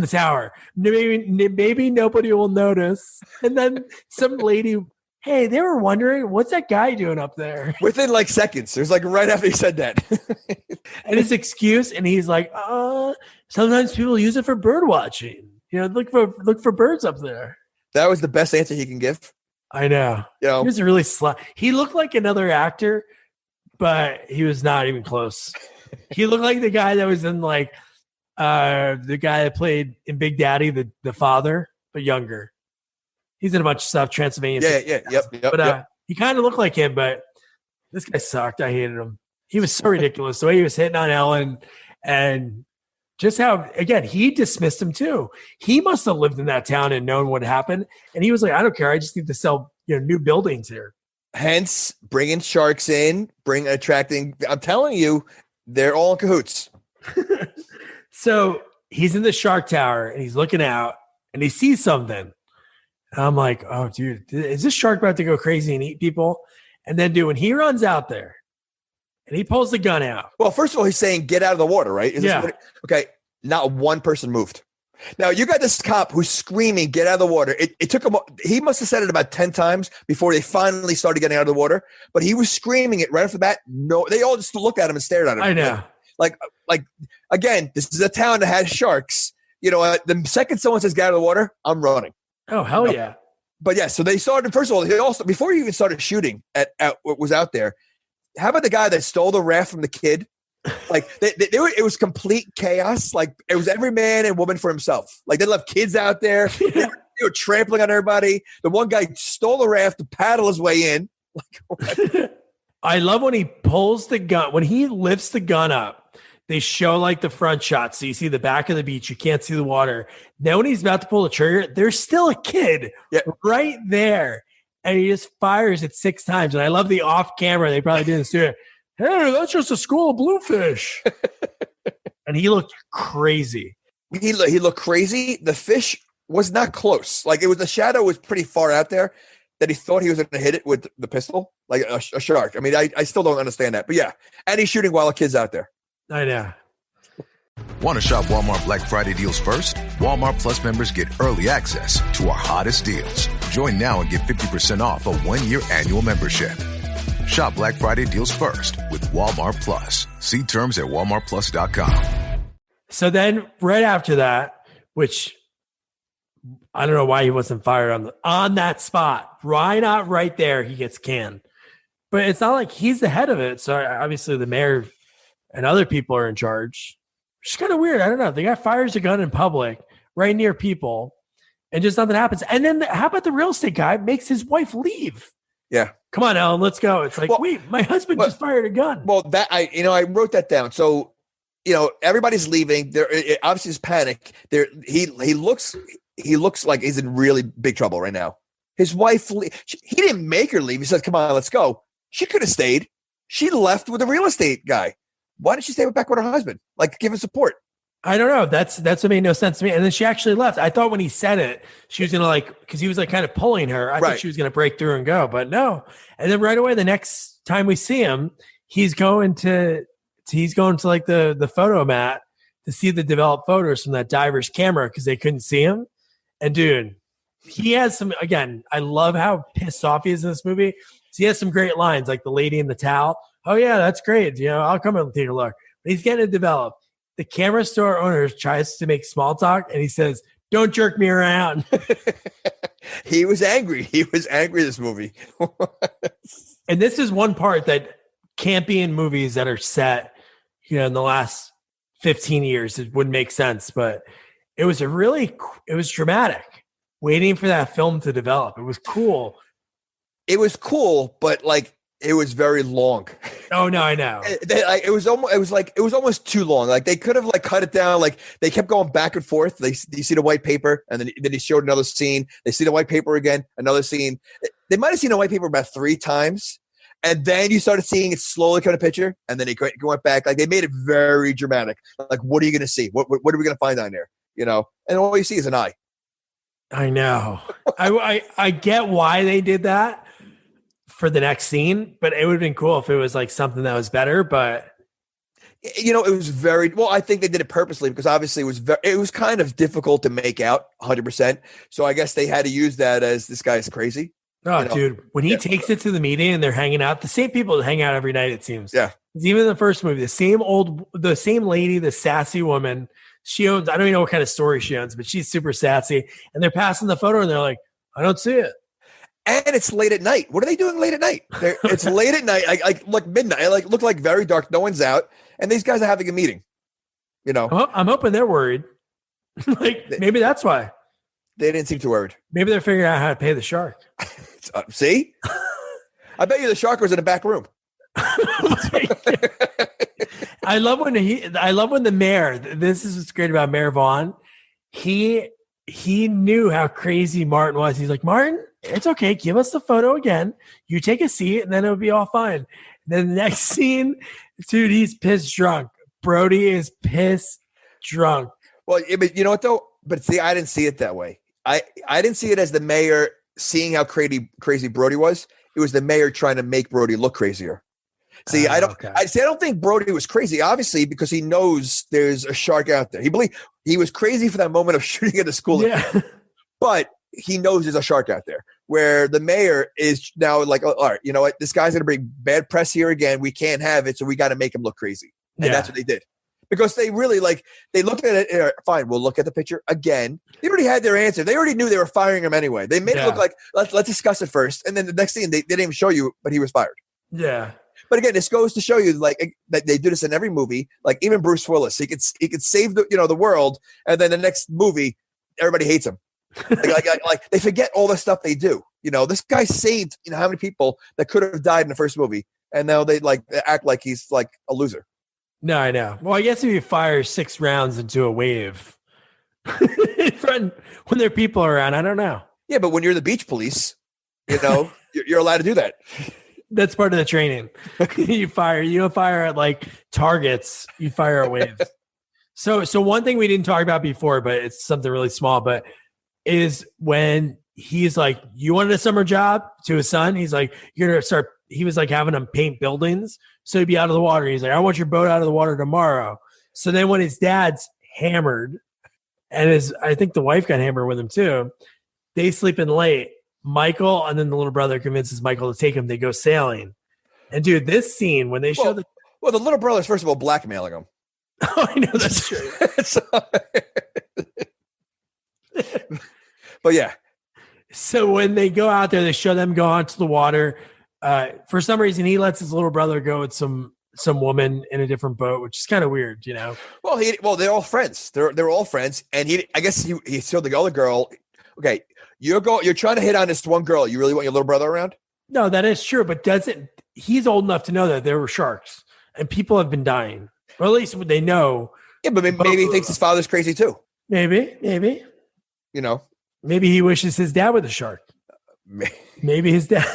the tower. Maybe nobody will notice. And then some lady, hey, they were wondering, what's that guy doing up there? Within like seconds. It was like right after he said that. And his excuse, and he's like, sometimes people use it for bird watching. Look for birds up there. That was the best answer he can give. I know. He was really he looked like another actor, but he was not even close. He looked like the guy that was in like the guy that played in Big Daddy, the father, but younger. He's in a bunch of stuff, Transylvania. Yep. But he kind of looked like him, but this guy sucked. I hated him. He was so ridiculous. The way he was hitting on Ellen and just how, again, he dismissed him too. He must have lived in that town and known what happened. And he was like, I don't care. I just need to sell new buildings here. Hence, bringing sharks in, attracting. I'm telling you, they're all in cahoots. So he's in the Shark Tower and he's looking out and he sees something. And I'm like, oh, dude, is this shark about to go crazy and eat people? And then, dude, when he runs out there and he pulls the gun out. Well, first of all, he's saying, get out of the water, right? Okay. Not one person moved. Now, you got this cop who's screaming, get out of the water. It took him, he must have said it about 10 times before they finally started getting out of the water. But he was screaming it right off the bat. No, they all just looked at him and stared at him. I know. Like again, this is a town that has sharks. The second someone says get out of the water, I'm running. Oh, hell yeah. But yeah, so they started, first of all, before he even started shooting at what was out there, how about the guy that stole the raft from the kid? Like it was complete chaos. Like it was every man and woman for himself. Like they left kids out there. They were trampling on everybody. The one guy stole the raft to paddle his way in. I love when he pulls the gun, when he lifts the gun up. They show like the front shot. So you see the back of the beach. You can't see the water. Then when he's about to pull the trigger, there's still a kid right there. And he just fires it 6 times. And I love the off camera. They probably didn't do it. Hey, that's just a school of bluefish. And he looked crazy. He looked crazy. The fish was not close. Like the shadow was pretty far out there that he thought he was going to hit it with the pistol, like a shark. I mean, I still don't understand that. But yeah. And he's shooting while a kid's out there. I know. Want to shop Walmart Black Friday deals first? Walmart Plus members get early access to our hottest deals. Join now and get 50% off a 1-year annual membership. Shop Black Friday deals first with Walmart Plus. See terms at walmartplus.com. So then right after that, which I don't know why he wasn't fired on that spot. Why not right there? He gets canned. But it's not like he's the head of it. So obviously the mayor and other people are in charge. It's kind of weird. I don't know. The guy fires a gun in public right near people and just nothing happens. And then how about the real estate guy makes his wife leave? Yeah. Come on, Ellen, let's go. It's like, wait, my husband just fired a gun. Well, that I wrote that down. So, everybody's leaving. There obviously is panic. He looks like he's in really big trouble right now. His wife, he didn't make her leave. He said, come on, let's go. She could have stayed. She left with the real estate guy. Why didn't she stay back with her husband? Like, give him support. I don't know. That's what made no sense to me. And then she actually left. I thought when he said it, she was going to because he was kind of pulling her. I thought she was going to break through and go, but no. And then right away, the next time we see him, he's going to the photo mat to see the developed photos from that diver's camera because they couldn't see him. And dude, he has some, again, I love how pissed off he is in this movie. So he has some great lines like the lady in the towel. Oh yeah, that's great. I'll come and take a look. But he's getting it developed. The camera store owner tries to make small talk and he says, don't jerk me around. He was angry. He was angry this movie. And this is one part that can't be in movies that are set, in the last 15 years, it wouldn't make sense. But it was dramatic waiting for that film to develop. It was cool. It was cool, but like it was very long. Oh no, I know. It was almost too long. Like they could have like cut it down. Like they kept going back and forth. You see the white paper, and then he showed another scene. They see the white paper again, another scene. They might have seen the white paper about 3 times, and then you started seeing it slowly come to picture, and then it went back. Like they made it very dramatic. Like what are you going to see? What are we going to find down there? You know, and all you see is an eye. I know. I get why they did that for the next scene, but it would have been cool if it was like something that was better. But you know, it was very well. I think they did it purposely because obviously it was kind of difficult to make out 100%. So I guess they had to use that as this guy is crazy. Oh, you know? dude, when he takes it to the meeting and they're hanging out, the same people that hang out every night, it seems. Yeah. Even in the first movie, the same lady, the sassy woman. She owns, I don't even know what kind of story she owns, but she's super sassy. And they're passing the photo and they're like, I don't see it. And it's late at night. What are they doing late at night? It's late at night, like midnight. It like looked like very dark. No one's out, and these guys are having a meeting. You know, I'm hoping they're worried. Maybe that's why they didn't seem too worried. Maybe they're figuring out how to pay the shark. See, I bet you the shark was in the back room. I love when the mayor. This is what's great about Mayor Vaughn. He knew how crazy Martin was. He's like, Martin, it's okay. Give us the photo again. You take a seat, and then it'll be all fine. And then the next scene, dude, he's pissed drunk. Brody is pissed drunk. Well, but you know what though? But see, I didn't see it that way. I didn't see it as the mayor seeing how crazy Brody was. It was the mayor trying to make Brody look crazier. See, I don't think Brody was crazy, obviously, because he knows there's a shark out there. He was crazy for that moment of shooting at the school. Yeah. But he knows there's a shark out there, where the mayor is now like, oh, all right, you know what? This guy's going to bring bad press here again. We can't have it. So we got to make him look crazy. And that's what they did. Because they really they looked at it. Fine, we'll look at the picture again. They already had their answer. They already knew they were firing him anyway. They made it look like, let's discuss it first. And then the next thing, they didn't even show you, but he was fired. Yeah. But again, this goes to show you like that they do this in every movie. Like even Bruce Willis, he could save the world, and then the next movie, everybody hates him. like they forget all the stuff they do. You know, this guy saved how many people that could have died in the first movie, and now they act like he's like a loser. No, I know. Well, I guess if you fire 6 rounds into a wave when there are people around, I don't know. Yeah, but when you're the beach police, you're allowed to do that. That's part of the training. You don't fire at like targets, you fire at waves. So one thing we didn't talk about before, but it's something really small, but is when he's like, you wanted a summer job to his son. He's like, you're going to start, he was like having him paint buildings. So he'd be out of the water. He's like, I want your boat out of the water tomorrow. So then when his dad's hammered and I think the wife got hammered with him too, they sleep in late. Michael and then the little brother convinces Michael to take him. They go sailing. And dude, this scene when they show the little brother's first of all blackmailing him. Oh, I know that's true. But yeah. So when they go out there, they show them go onto the water. For some reason, he lets his little brother go with some woman in a different boat, which is kind of weird, you know. Well, they're all friends. They're all friends, and I guess he showed the other girl. Okay, you're trying to hit on this one girl. You really want your little brother around? No, that is true, but he's old enough to know that there were sharks and people have been dying, or at least they know. Yeah, but maybe he thinks his father's crazy too. Maybe. You know, maybe he wishes his dad was a shark. Maybe his dad.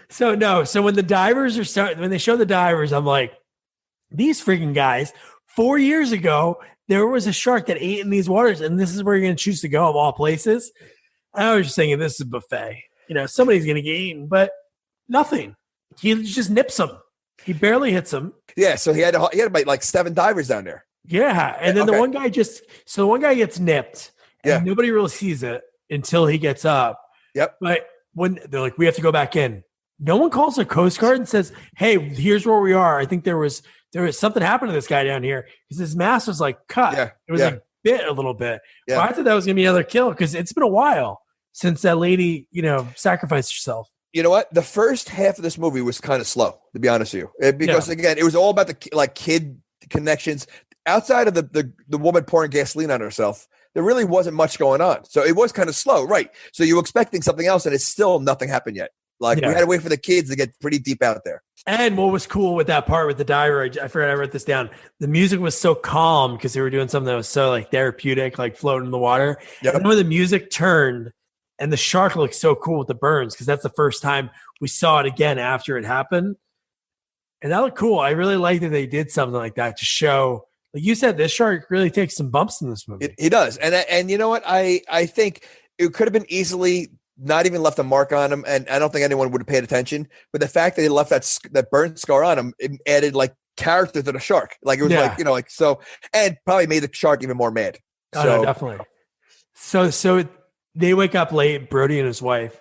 So when the divers when they show the divers, I'm like, these freaking guys. 4 years ago, there was a shark that ate in these waters, and this is where you're going to choose to go of all places. I was just thinking, this is a buffet. You know, somebody's going to get eaten, but nothing. He just nips them. He barely hits them. Yeah, so he had to bite like 7 divers down there. Yeah, and then the one guy gets nipped, and nobody really sees it until he gets up. Yep. But when they're like, we have to go back in, no one calls the Coast Guard and says, hey, here's where we are. I think there was something happened to this guy down here because his mask was like cut. Yeah. It was like bit a little bit. Yeah. Well, I thought that was going to be another kill because it's been a while since that lady, sacrificed herself. You know what? The first half of this movie was kind of slow, to be honest with you, because again, it was all about the kid connections. outside of the woman pouring gasoline on herself, there really wasn't much going on. So it was kind of slow, right? So you were expecting something else, and it's still nothing happened yet. Like we had to wait for the kids to get pretty deep out there. And what was cool with that part with the diver, I forgot I wrote this down. The music was so calm because they were doing something that was so like therapeutic, like floating in the water. Yep. And then when the music turned and the shark looked so cool with the burns, because that's the first time we saw it again after it happened. And that looked cool. I really like that they did something like that to show, like you said, this shark really takes some bumps in this movie. He does. And you know what? I think it could have been easily not even left a mark on him, and I don't think anyone would have paid attention. But the fact that he left that burn scar on him, it added like character to the shark. Like it was like, you know, like so, and probably made the shark even more mad. Oh, no, definitely. So they wake up late, Brody and his wife,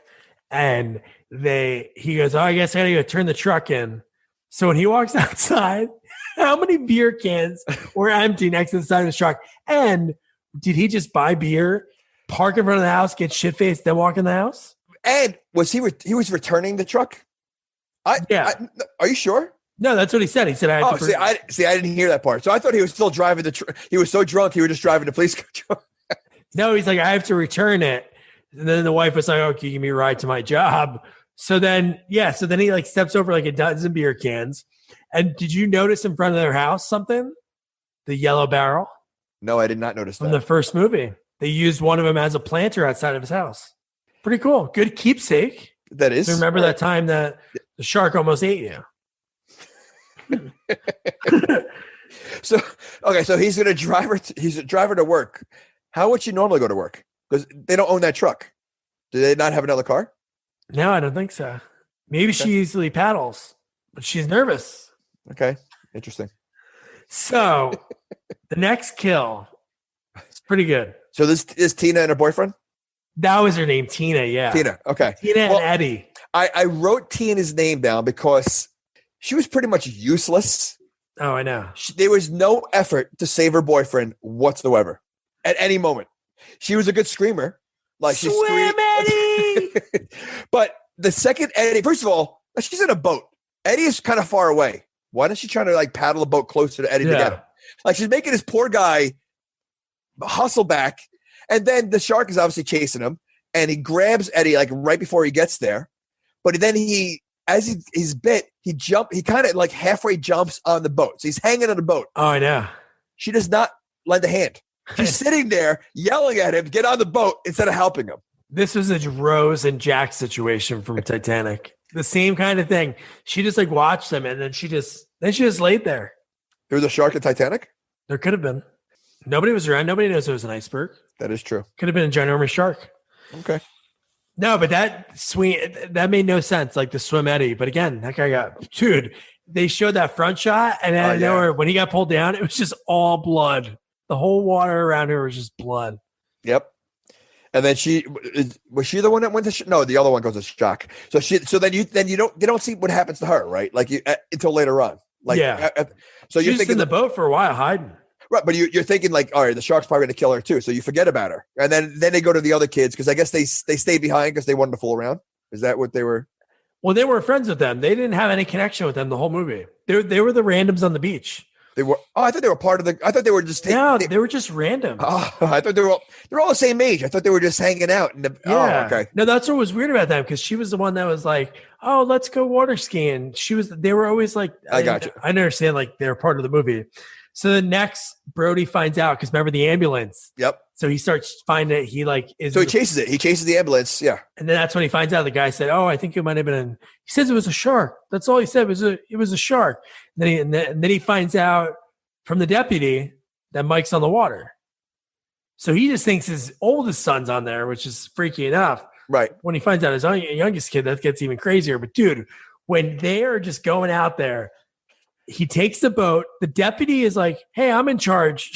and he goes, "Oh, I guess I gotta go turn the truck in." So when he walks outside, how many beer cans were empty next to the side of his truck? And did he just buy beer, park in front of the house, get shit-faced, then walk in the house? And was he was returning the truck? Are you sure? No, that's what he said. He said, "I didn't hear that part." So I thought he was still driving the truck. He was so drunk, he was just driving the police truck. No, he's like, "I have to return it." And then the wife was like, "Oh, can you give me a ride to my job?" So then he like steps over like a dozen beer cans. And did you notice in front of their house something? The yellow barrel? No, I did not notice that. From the first movie. They used one of them as a planter outside of his house. Pretty cool. Good keepsake. That is. So remember that time that the shark almost ate you. So he's going to drive her. He's a driver to work. How would she normally go to work? Because they don't own that truck. Do they not have another car? No, I don't think so. Maybe she easily paddles, but she's nervous. Okay. Interesting. So the next kill is pretty good. So this is Tina and her boyfriend? That was her name, Tina, yeah. Tina, okay. Tina and Eddie. I wrote Tina's name down because she was pretty much useless. Oh, I know. There was no effort to save her boyfriend whatsoever at any moment. She was a good screamer. Like she screamed. Eddie! But the second Eddie, first of all, she's in a boat. Eddie is kind of far away. Why isn't she trying to like paddle a boat closer to Eddie to get him? Like she's making this poor guy hustle back. And then the shark is obviously chasing him. And he grabs Eddie like right before he gets there. But then he's bit, he kind of like halfway jumps on the boat. So he's hanging on the boat. Oh, I know. She does not lend a hand. She's sitting there yelling at him to get on the boat instead of helping him. This was a Rose and Jack situation from Titanic. The same kind of thing. She just like watched them, and then she just laid there. There was a shark in Titanic? There could have been. Nobody was around. Nobody knows it was an iceberg. That is true. Could have been a ginormous shark. Okay. No, but that made no sense. Like the swim Eddie. But again, that guy they showed that front shot, and then when he got pulled down, it was just all blood. The whole water around her was just blood. Yep. And then was she the one that went to no, the other one goes to shock. So then you don't see what happens to her, right? Like until later on. Like so you're thinking in the boat for a while hiding. Right, but you're thinking like, all right, the shark's probably going to kill her too. So you forget about her. And then they go to the other kids because I guess they stay behind because they wanted to fool around. Is that what they were? Well, they were friends with them. They didn't have any connection with them the whole movie. They were the randoms on the beach. They were. Oh, I thought they were part of the. I thought they were just. They were just random. Oh, I thought they're all the same age. I thought they were just hanging out. Oh, okay. No, that's what was weird about them because she was the one that was like, "Oh, let's go water skiing." They were always like, I got you. I understand, like they're part of the movie. So the next Brody finds out because remember the ambulance. Yep. So he starts finding it. He like is. So he chases it. He chases the ambulance. Yeah. And then that's when he finds out. The guy said, "Oh, I think it might have been." He says it was a shark. That's all he said. It was a shark. And then he finds out from the deputy that Mike's on the water. So he just thinks his oldest son's on there, which is freaky enough. Right. When he finds out his youngest kid, that gets even crazier. But dude, when they are just going out there, he takes the boat. The deputy is like, "Hey, I'm in charge."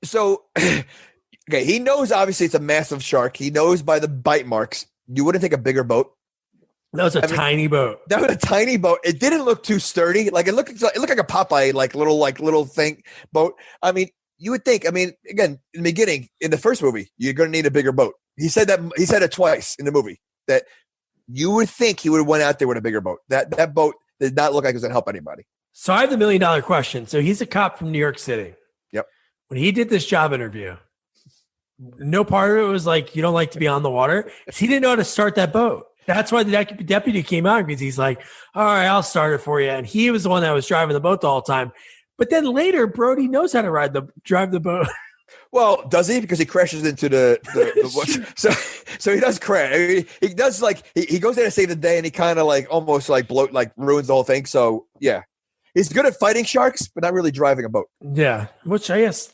So, okay, he knows obviously it's a massive shark. He knows by the bite marks. You wouldn't take a bigger boat. That was a tiny boat. That was a tiny boat. It didn't look too sturdy. Like it looked like a Popeye little thing boat. I mean, you would think. I mean, again, in the beginning, in the first movie, you're going to need a bigger boat. He said that. He said it twice in the movie that you would think he would have went out there with a bigger boat. That boat did not look like it was going to help anybody. So I have the $1 million question. So he's a cop from New York City. Yep. When he did this job interview, no part of it was like, you don't like to be on the water. He didn't know how to start that boat. That's why the deputy came out, because he's like, all right, I'll start it for you. And he was the one that was driving the boat the whole time. But then later, Brody knows how to drive the boat. Well, does he? Because he crashes into the so he does crash. I mean, he does like he goes there to save the day, and he kind of like almost like ruins the whole thing. So yeah, he's good at fighting sharks, but not really driving a boat. Yeah, which I guess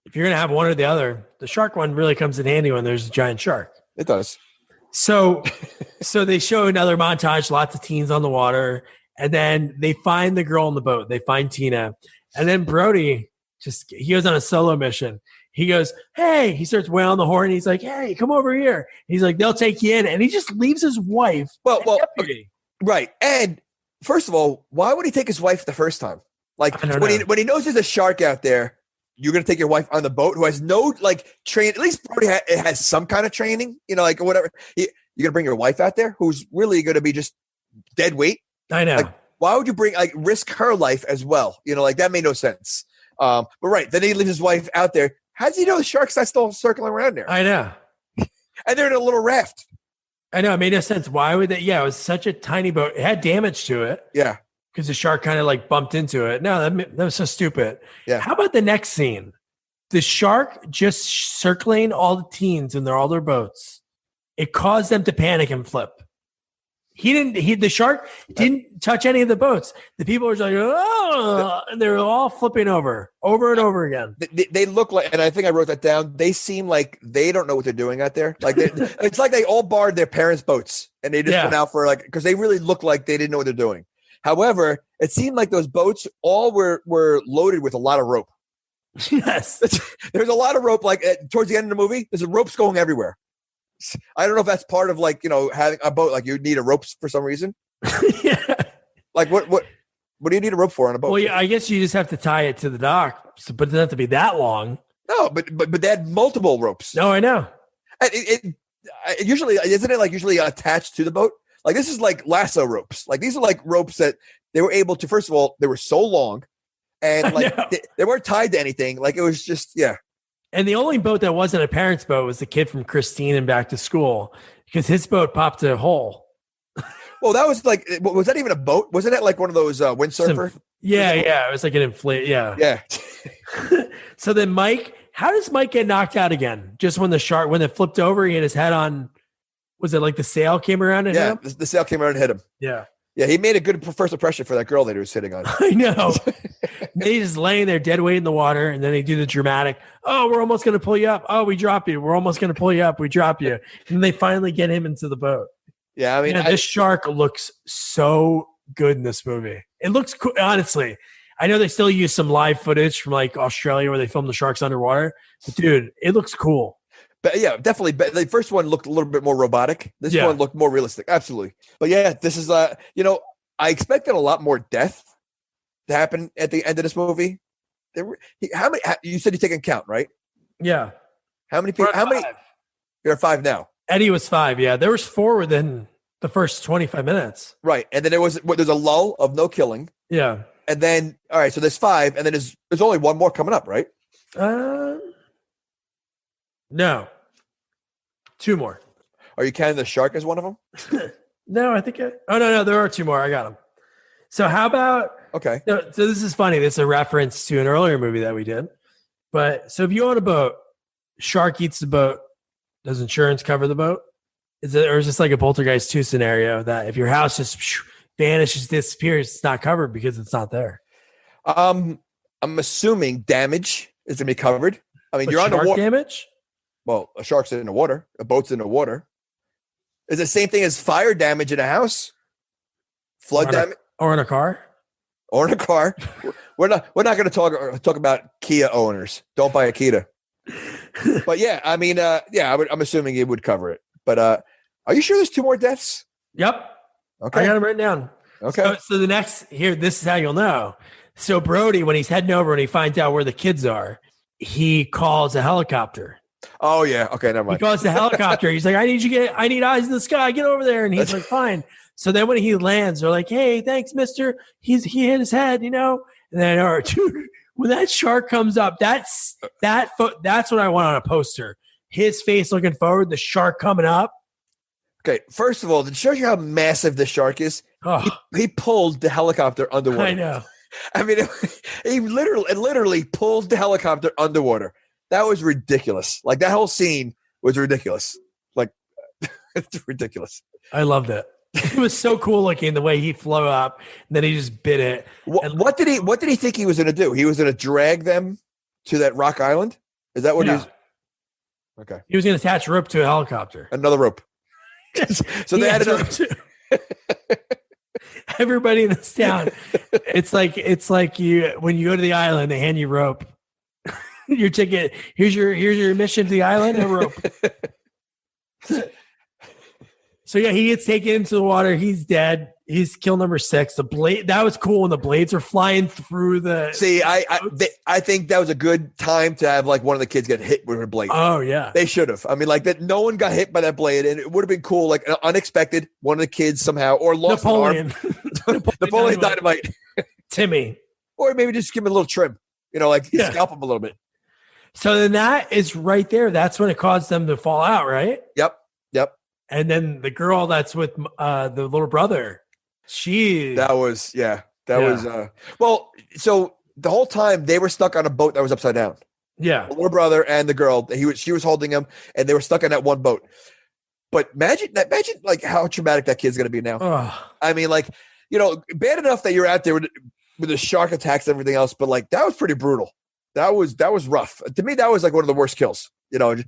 if you're gonna have one or the other, the shark one really comes in handy when there's a giant shark. It does. So they show another montage, lots of teens on the water, and then they find the girl in the boat. They find Tina, and then Brody he goes on a solo mission. He goes, hey, he starts wailing the horn. He's like, hey, come over here. He's like, they'll take you in. And he just leaves his wife. Well, right. And first of all, why would he take his wife the first time? Like when he knows there's a shark out there, you're going to take your wife on the boat who has no like train. At least Brody has some kind of training, like whatever. You're going to bring your wife out there who's really going to be just dead weight. I know. Like, why would you risk her life as well? Like that made no sense. But right. Then he leaves his wife out there. How does he know the shark's not still circling around there? I know. And they're in a little raft. I know. It made no sense. Why would they? Yeah, it was such a tiny boat. It had damage to it. Yeah. Because the shark kind of like bumped into it. No, that was so stupid. Yeah. How about the next scene? The shark just circling all the teens in all their boats. It caused them to panic and flip. The shark didn't touch any of the boats. The people were just like, oh, and they were all flipping over and over again. They look like, and I think I wrote that down. They seem like they don't know what they're doing out there. Like it's like they all borrowed their parents' boats and they just went out for because they really look like they didn't know what they're doing. However, it seemed like those boats all were loaded with a lot of rope. Yes, there's a lot of rope. Like towards the end of the movie, there's ropes going everywhere. I don't know if that's part of having a boat. Like you need a rope for some reason. Yeah. Like what do you need a rope for on a boat? Well, yeah, I guess you just have to tie it to the dock, but it doesn't have to be that long. No, but they had multiple ropes. No, I know. It usually isn't it usually attached to the boat? Like this is like lasso ropes. Like these are like ropes that they were able to. First of all, they were so long, and they weren't tied to anything. Like it was just And the only boat that wasn't a parent's boat was the kid from Christine and Back to School, because his boat popped a hole. Well, that was was that even a boat? Wasn't it like one of those windsurfer? Yeah. It was like an inflate. Yeah. Yeah. So then how does Mike get knocked out again? Just when it flipped over, he hit his head on, was it like the sail came around and hit him? The sail came around and hit him. Yeah. Yeah, he made a good first impression for that girl that he was sitting on. I know. He's just laying there dead weight in the water, and then they do the dramatic, oh, we're almost going to pull you up. Oh, we drop you. We're almost going to pull you up. We drop you. And they finally get him into the boat. Yeah, I mean, this shark looks so good in this movie. It looks cool, honestly. I know they still use some live footage from like Australia where they film the sharks underwater, but dude, it looks cool. But yeah, definitely. But the first one looked a little bit more robotic. This one looked more realistic. Absolutely. But yeah, this is I expected a lot more death to happen at the end of this movie. How many? You said you're taking count, right? Yeah. How many people? How many? You're at 5 now. Eddie was 5. Yeah, there was 4 within the first 25 minutes. Right, and then there's a lull of no killing. Yeah, and then all right, so there's 5, and then there's only one more coming up, right? No, 2 more. Are you counting the shark as one of them? No, I think. No, there are 2 more. I got them. So how about? Okay. So this is funny. This is a reference to an earlier movie that we did. But so if you own a boat, shark eats the boat. Does insurance cover the boat? Is this like a Poltergeist 2 scenario that if your house just vanishes, disappears, it's not covered because it's not there? I'm assuming damage is going to be covered. I mean, you're on the water. Damage? Well, a shark's in the water. A boat's in the water. Is it the same thing as fire damage in a house? Flood damage? Or in a car? Or in a car. We're not going to talk about Kia owners. Don't buy a Kia. But yeah, I mean, I'm assuming it would cover it. But are you sure there's 2 more deaths? Yep. Okay. I got them written down. Okay. So the next here, this is how you'll know. So Brody, when he's heading over and he finds out where the kids are, he calls a helicopter Oh yeah. Okay, never He mind. calls the helicopter. He's like, I need eyes in the sky. Get over there. And he's like, fine. So then when he lands, they're like, hey, thanks, mister. He hit his head, And then, dude, when that shark comes up, that's what I want on a poster. His face looking forward, the shark coming up. Okay, first of all, to show you how massive the shark is, he pulled the helicopter underwater. I know. I mean, he literally pulled the helicopter underwater. That was ridiculous. Like, that whole scene was ridiculous. Like, it's ridiculous. I loved it. It was so cool looking the way he flew up, and then he just bit it. What did he think he was going to do? He was going to drag them to that rock island? Is that what he was? Okay. He was going to attach a rope to a helicopter. Another rope. So they had another. Everybody in this town, it's like you when you go to the island, they hand you rope. Your ticket. Here's your admission to the island. A rope. So yeah, he gets taken into the water. He's dead. He's kill number 6. The blade, that was cool when the blades were flying through the. See, I think that was a good time to have like one of the kids get hit with a blade. Oh yeah, they should have. I mean, like that. No one got hit by that blade, and it would have been cool, like unexpected. One of the kids somehow or lost Napoleon. An arm. Napoleon Dynamite. Timmy, or maybe just give him a little trim. Scalp him a little bit. So then that is right there. That's when it caused them to fall out, right? Yep. And then the girl that's with the little brother, well, so the whole time they were stuck on a boat that was upside down. Yeah. The little brother and the girl, she was holding him, and they were stuck on that one boat. But imagine like how traumatic that kid's going to be now. Oh. I mean, like, bad enough that you're out there with the shark attacks and everything else, but like that was pretty brutal. That was rough. To me, that was like one of the worst kills, from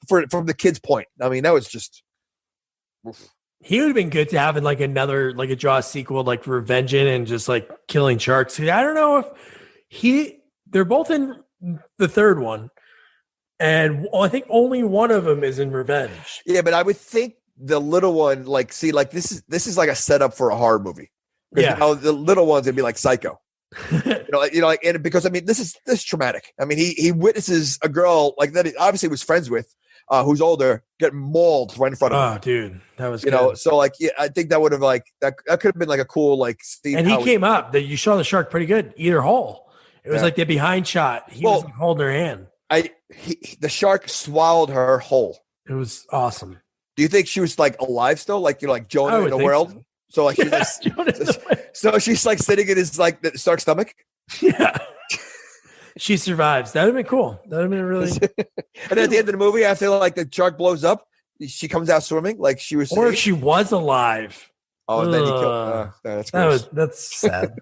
the kid's point. I mean, that was just. He would have been good to have in like another, like a Jaws sequel, like Revenging and just like killing sharks. I don't know if they're both in the third one, and I think only one of them is in Revenge. Yeah, but I would think the little one, this is like a setup for a horror movie. Yeah, the little one's gonna be like Psycho. And because I mean, this is traumatic. I mean, he witnesses a girl like that he obviously was friends with. Who's older, get mauled right in front of him. Oh, dude, that was good. So like, yeah, I think that would have like that could have been like a cool like scene. And he came up. You saw the shark pretty good, either hole. It was like the behind shot. He was like holding her hand. The shark swallowed her whole. It was awesome. Do you think she was like alive still, like like Jonah in the world? So like, so she's like sitting in his like the shark stomach. Yeah. She survives. That would have been cool. That would have been really. And at the end of the movie, after like the shark blows up, she comes out swimming like she was. Or if she was alive. Oh, and then you kill. That's gross. That's sad.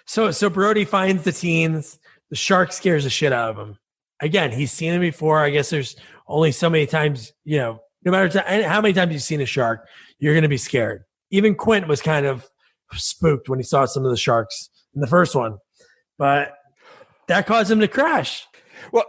So Brody finds the teens. The shark scares the shit out of him. Again, he's seen it before. I guess there's only so many times. No matter how many times you've seen a shark, you're going to be scared. Even Quint was kind of spooked when he saw some of the sharks in the first one, but. That caused him to crash. Well,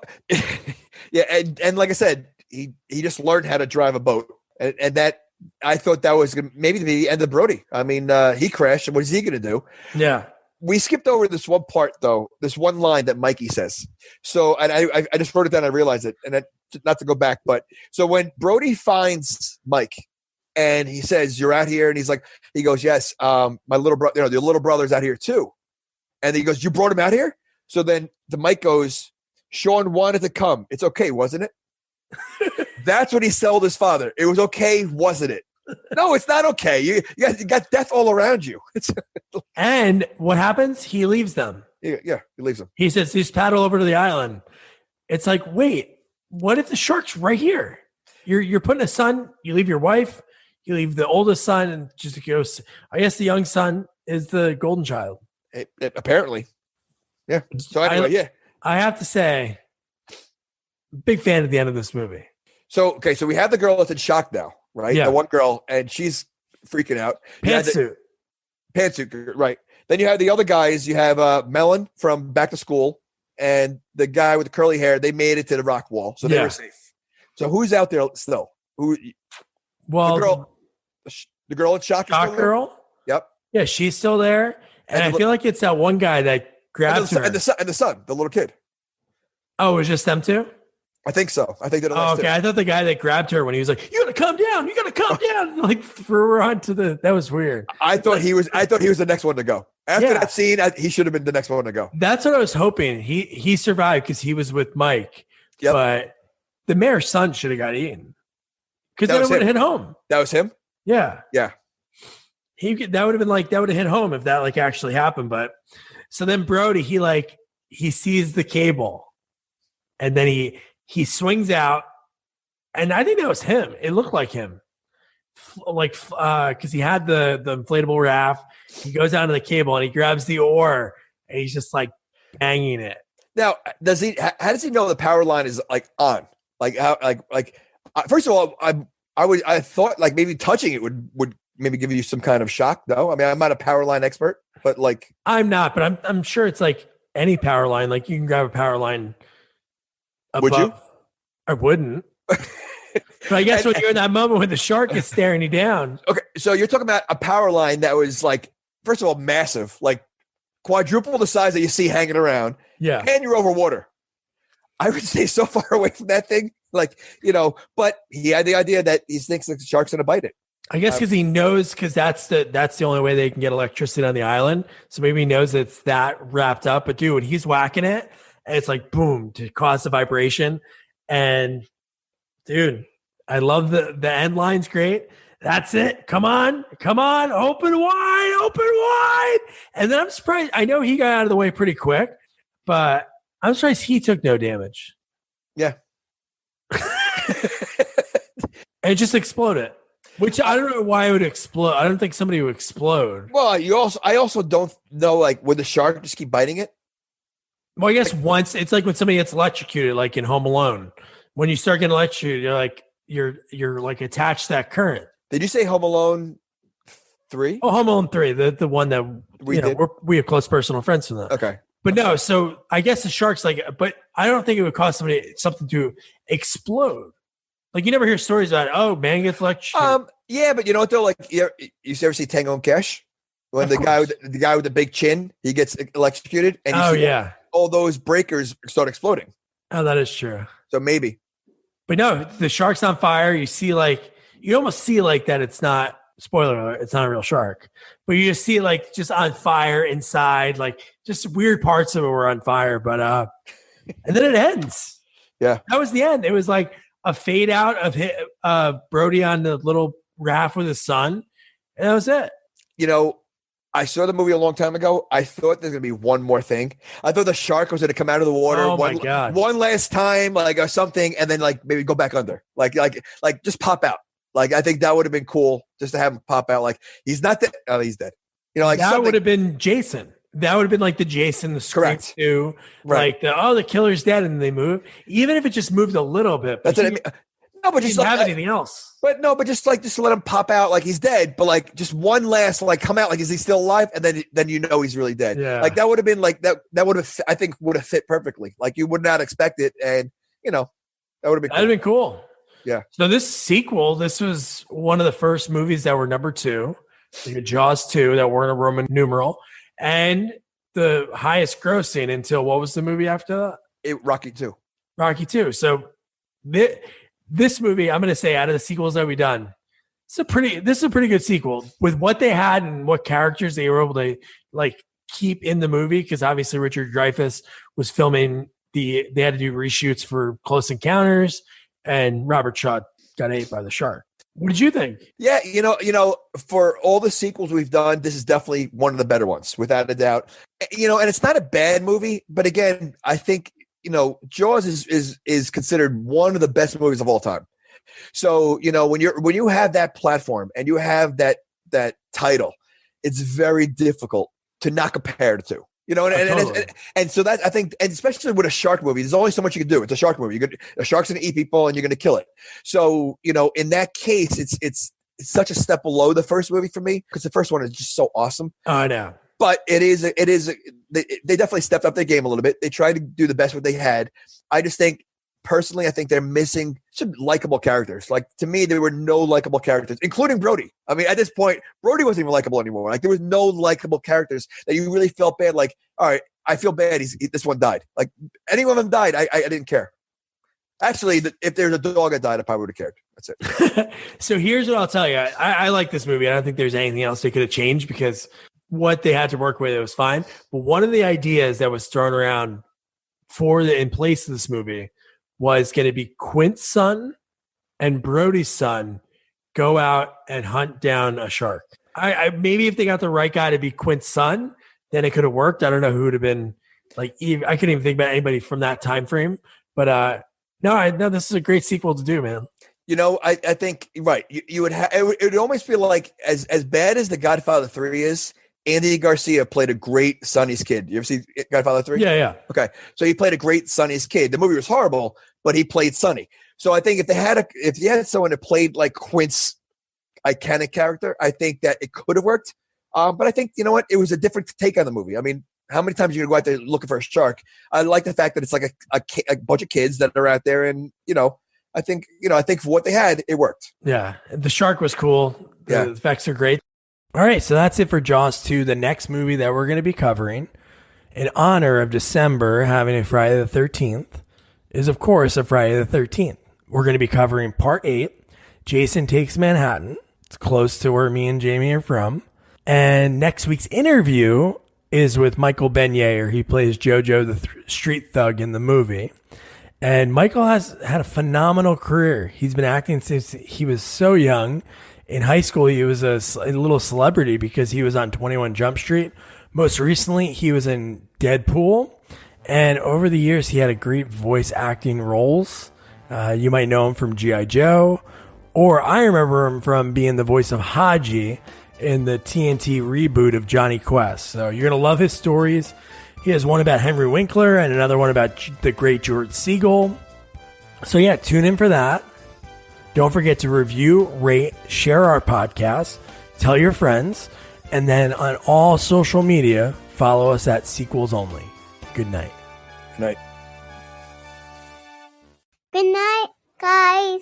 yeah, and like I said, he just learned how to drive a boat, and that I thought that was maybe the end of Brody. I mean, he crashed, and what is he going to do? Yeah, we skipped over this one part though. This one line that Mikey says. So, and I just wrote it down. I realized it, and not to go back, but so when Brody finds Mike, and he says, "You're out here," and he goes, "Yes, my little brother, the little brother's out here too," and he goes, "You brought him out here?" So then the mic goes, Sean wanted to come. It's okay, wasn't it? That's what he told his father. It was okay, wasn't it? No, it's not okay. You got death all around you. And what happens? He leaves them. Yeah, he leaves them. He says, just paddle over to the island. It's like, wait, what if the shark's right here? You're putting a son, you leave your wife, you leave the oldest son, and just goes. I guess the young son is the golden child. Apparently. Yeah. So anyway, I have to say, big fan at the end of this movie. So we have the girl that's in shock now, right? Yeah. The one girl, and she's freaking out. Pantsuit, right? Then you have the other guys. You have Melon from Back to School, and the guy with the curly hair. They made it to the rock wall, so they were safe. So who's out there still? Well, the girl in shock. Shock girl. Yep. Yeah, she's still there, and I feel like it's that one guy that. And the son, the little kid. Oh, it was just them two? I think so. I think they're the Oh, last okay. two. I thought the guy that grabbed her when he was like, "You gotta calm down. You gotta calm down." Like threw her onto the. That was weird. I thought he was the next one to go. After that scene, he should have been the next one to go. That's what I was hoping. He survived because he was with Mike. Yep. But the mayor's son should have got eaten because then it would have hit home. That was him. Yeah. Yeah. That would have been like that would have hit home if that like actually happened. But so then Brody he sees the cable, and then he swings out, and I think that was him. It looked like him, like because he had the inflatable raft. He goes out to the cable and he grabs the oar and he's just like banging it. Now, how does he know the power line is like on? Like how? First of all, I thought like maybe touching it would maybe give you some kind of shock. No, I mean I'm not a power line expert, but like I'm not, but I'm sure it's like any power line. Like you can grab a power line. Above. Would you? I wouldn't. But I guess when you're in that moment when the shark is staring you down. Okay, so you're talking about a power line that was like, first of all, massive, like quadruple the size that you see hanging around. Yeah. And you're over water. I would stay so far away from that thing. Like, but he had the idea that he thinks the shark's going to bite it. I guess because he knows, because that's the only way they can get electricity on the island. So maybe he knows it's that wrapped up. But dude, when he's whacking it, and it's like boom to cause the vibration. And dude, I love the end line's great. That's it. Come on, open wide. And then I'm surprised. I know he got out of the way pretty quick, but I'm surprised he took no damage. Yeah. And it just exploded. Which I don't know why it would explode. I don't think somebody would explode. Well, I also don't know, like, would the shark just keep biting it? Well, I guess once it's like when somebody gets electrocuted, like in Home Alone. When you start getting electrocuted, you're like attached to that current. Did you say Home Alone 3? Oh, Home Alone 3, the one that we have close personal friends from that. Okay. But no, so I guess the shark's like, but I don't think it would cause somebody something to explode. Like you never hear stories about, oh, man gets electrocuted. Yeah, but you know what though? Like you ever see Tango and Cash? When the guy with the big chin, he gets electrocuted, and all those breakers start exploding. Oh, that is true. So maybe. But no, the shark's on fire. You almost see like that. It's not, spoiler alert, it's not a real shark, but you just see like just on fire inside, like just weird parts of it were on fire. But and then it ends. Yeah, that was the end. It was like a fade out of Brody on the little raft with his son, and that was it. I saw the movie a long time ago. I thought there's gonna be one more thing. I thought the shark was gonna come out of the water my God. one last time, like or something, and then like maybe go back under, like just pop out. Like I think that would have been cool just to have him pop out. Like he's not dead. Oh, he's dead. Like that would have been Jason. That would have been like the Jason, the correct too. Right. Like the killer's dead, and they move. Even if it just moved a little bit. That's what I mean. No, but just didn't have anything else. But no, but just let him pop out like he's dead. But like just one last like come out like is he still alive? And then he's really dead. Yeah. Like that would have been like that would have I think would have fit perfectly. Like you would not expect it, and that would have been. That'd have been cool. Yeah. So this sequel, this was one of the first movies that were number 2. You had Jaws 2 that weren't a Roman numeral, and the highest grossing until what was the movie after that? Rocky 2. Rocky 2. So this movie, I'm going to say, out of the sequels that we've done, this is a pretty good sequel with what they had and what characters they were able to like keep in the movie. Because obviously Richard Dreyfuss was filming they had to do reshoots for Close Encounters, and Robert Shaw got ate by the shark. What did you think? Yeah, for all the sequels we've done, this is definitely one of the better ones, without a doubt. And it's not a bad movie, but again, I think. Jaws is considered one of the best movies of all time. So, when you have that platform and you have that title, it's very difficult to not compare the two. And so that I think, and especially with a shark movie, there's only so much you can do. It's a shark movie. A shark's going to eat people, and you're going to kill it. So, in that case, it's such a step below the first movie for me because the first one is just so awesome. Oh, I know. But they definitely stepped up their game a little bit. They tried to do the best what they had. I just think, personally, I think they're missing some likable characters. Like, to me, there were no likable characters, including Brody. I mean, at this point, Brody wasn't even likable anymore. Like, there was no likable characters that you really felt bad. Like, all right, I feel bad. This one died. Like, any one of them died, I didn't care. Actually, if there's a dog that died, I probably would have cared. That's it. So here's what I'll tell you. I like this movie. I don't think there's anything else they could have changed because what they had to work with, it was fine. But one of the ideas that was thrown around in place of this movie was going to be Quint's son and Brody's son go out and hunt down a shark. I maybe if they got the right guy to be Quint's son, then it could have worked. I don't know who would have been like. I couldn't even think about anybody from that time frame. But no, this is a great sequel to do, man. You know, I think right. You would have. It would almost feel like as bad as The Godfather 3 is. Andy Garcia played a great Sonny's kid. You ever see Godfather 3? Yeah. Okay, so he played a great Sonny's kid. The movie was horrible, but he played Sonny. So I think if you had someone that played like Quint's iconic character, I think that it could have worked. But I think, you know what? It was a different take on the movie. I mean, how many times are you going to go out there looking for a shark? I like the fact that it's like a bunch of kids that are out there, and I think for what they had, it worked. Yeah, the shark was cool. The effects are great. All right, so that's it for Jaws 2. The next movie that we're going to be covering, in honor of December having a Friday the 13th, is, of course, a Friday the 13th. We're going to be covering Part 8, Jason Takes Manhattan. It's close to where me and Jamie are from. And next week's interview is with Michael Benyea. He plays Jojo, the street thug in the movie. And Michael has had a phenomenal career. He's been acting since he was so young. In high school, he was a little celebrity because he was on 21 Jump Street. Most recently, he was in Deadpool. And over the years, he had a great voice acting roles. You might know him from G.I. Joe. Or I remember him from being the voice of Haji in the TNT reboot of Johnny Quest. So you're going to love his stories. He has one about Henry Winkler and another one about the great George Segal. So yeah, tune in for that. Don't forget to review, rate, share our podcast, tell your friends, and then on all social media, follow us at Sequels Only. Good night. Good night. Good night, guys.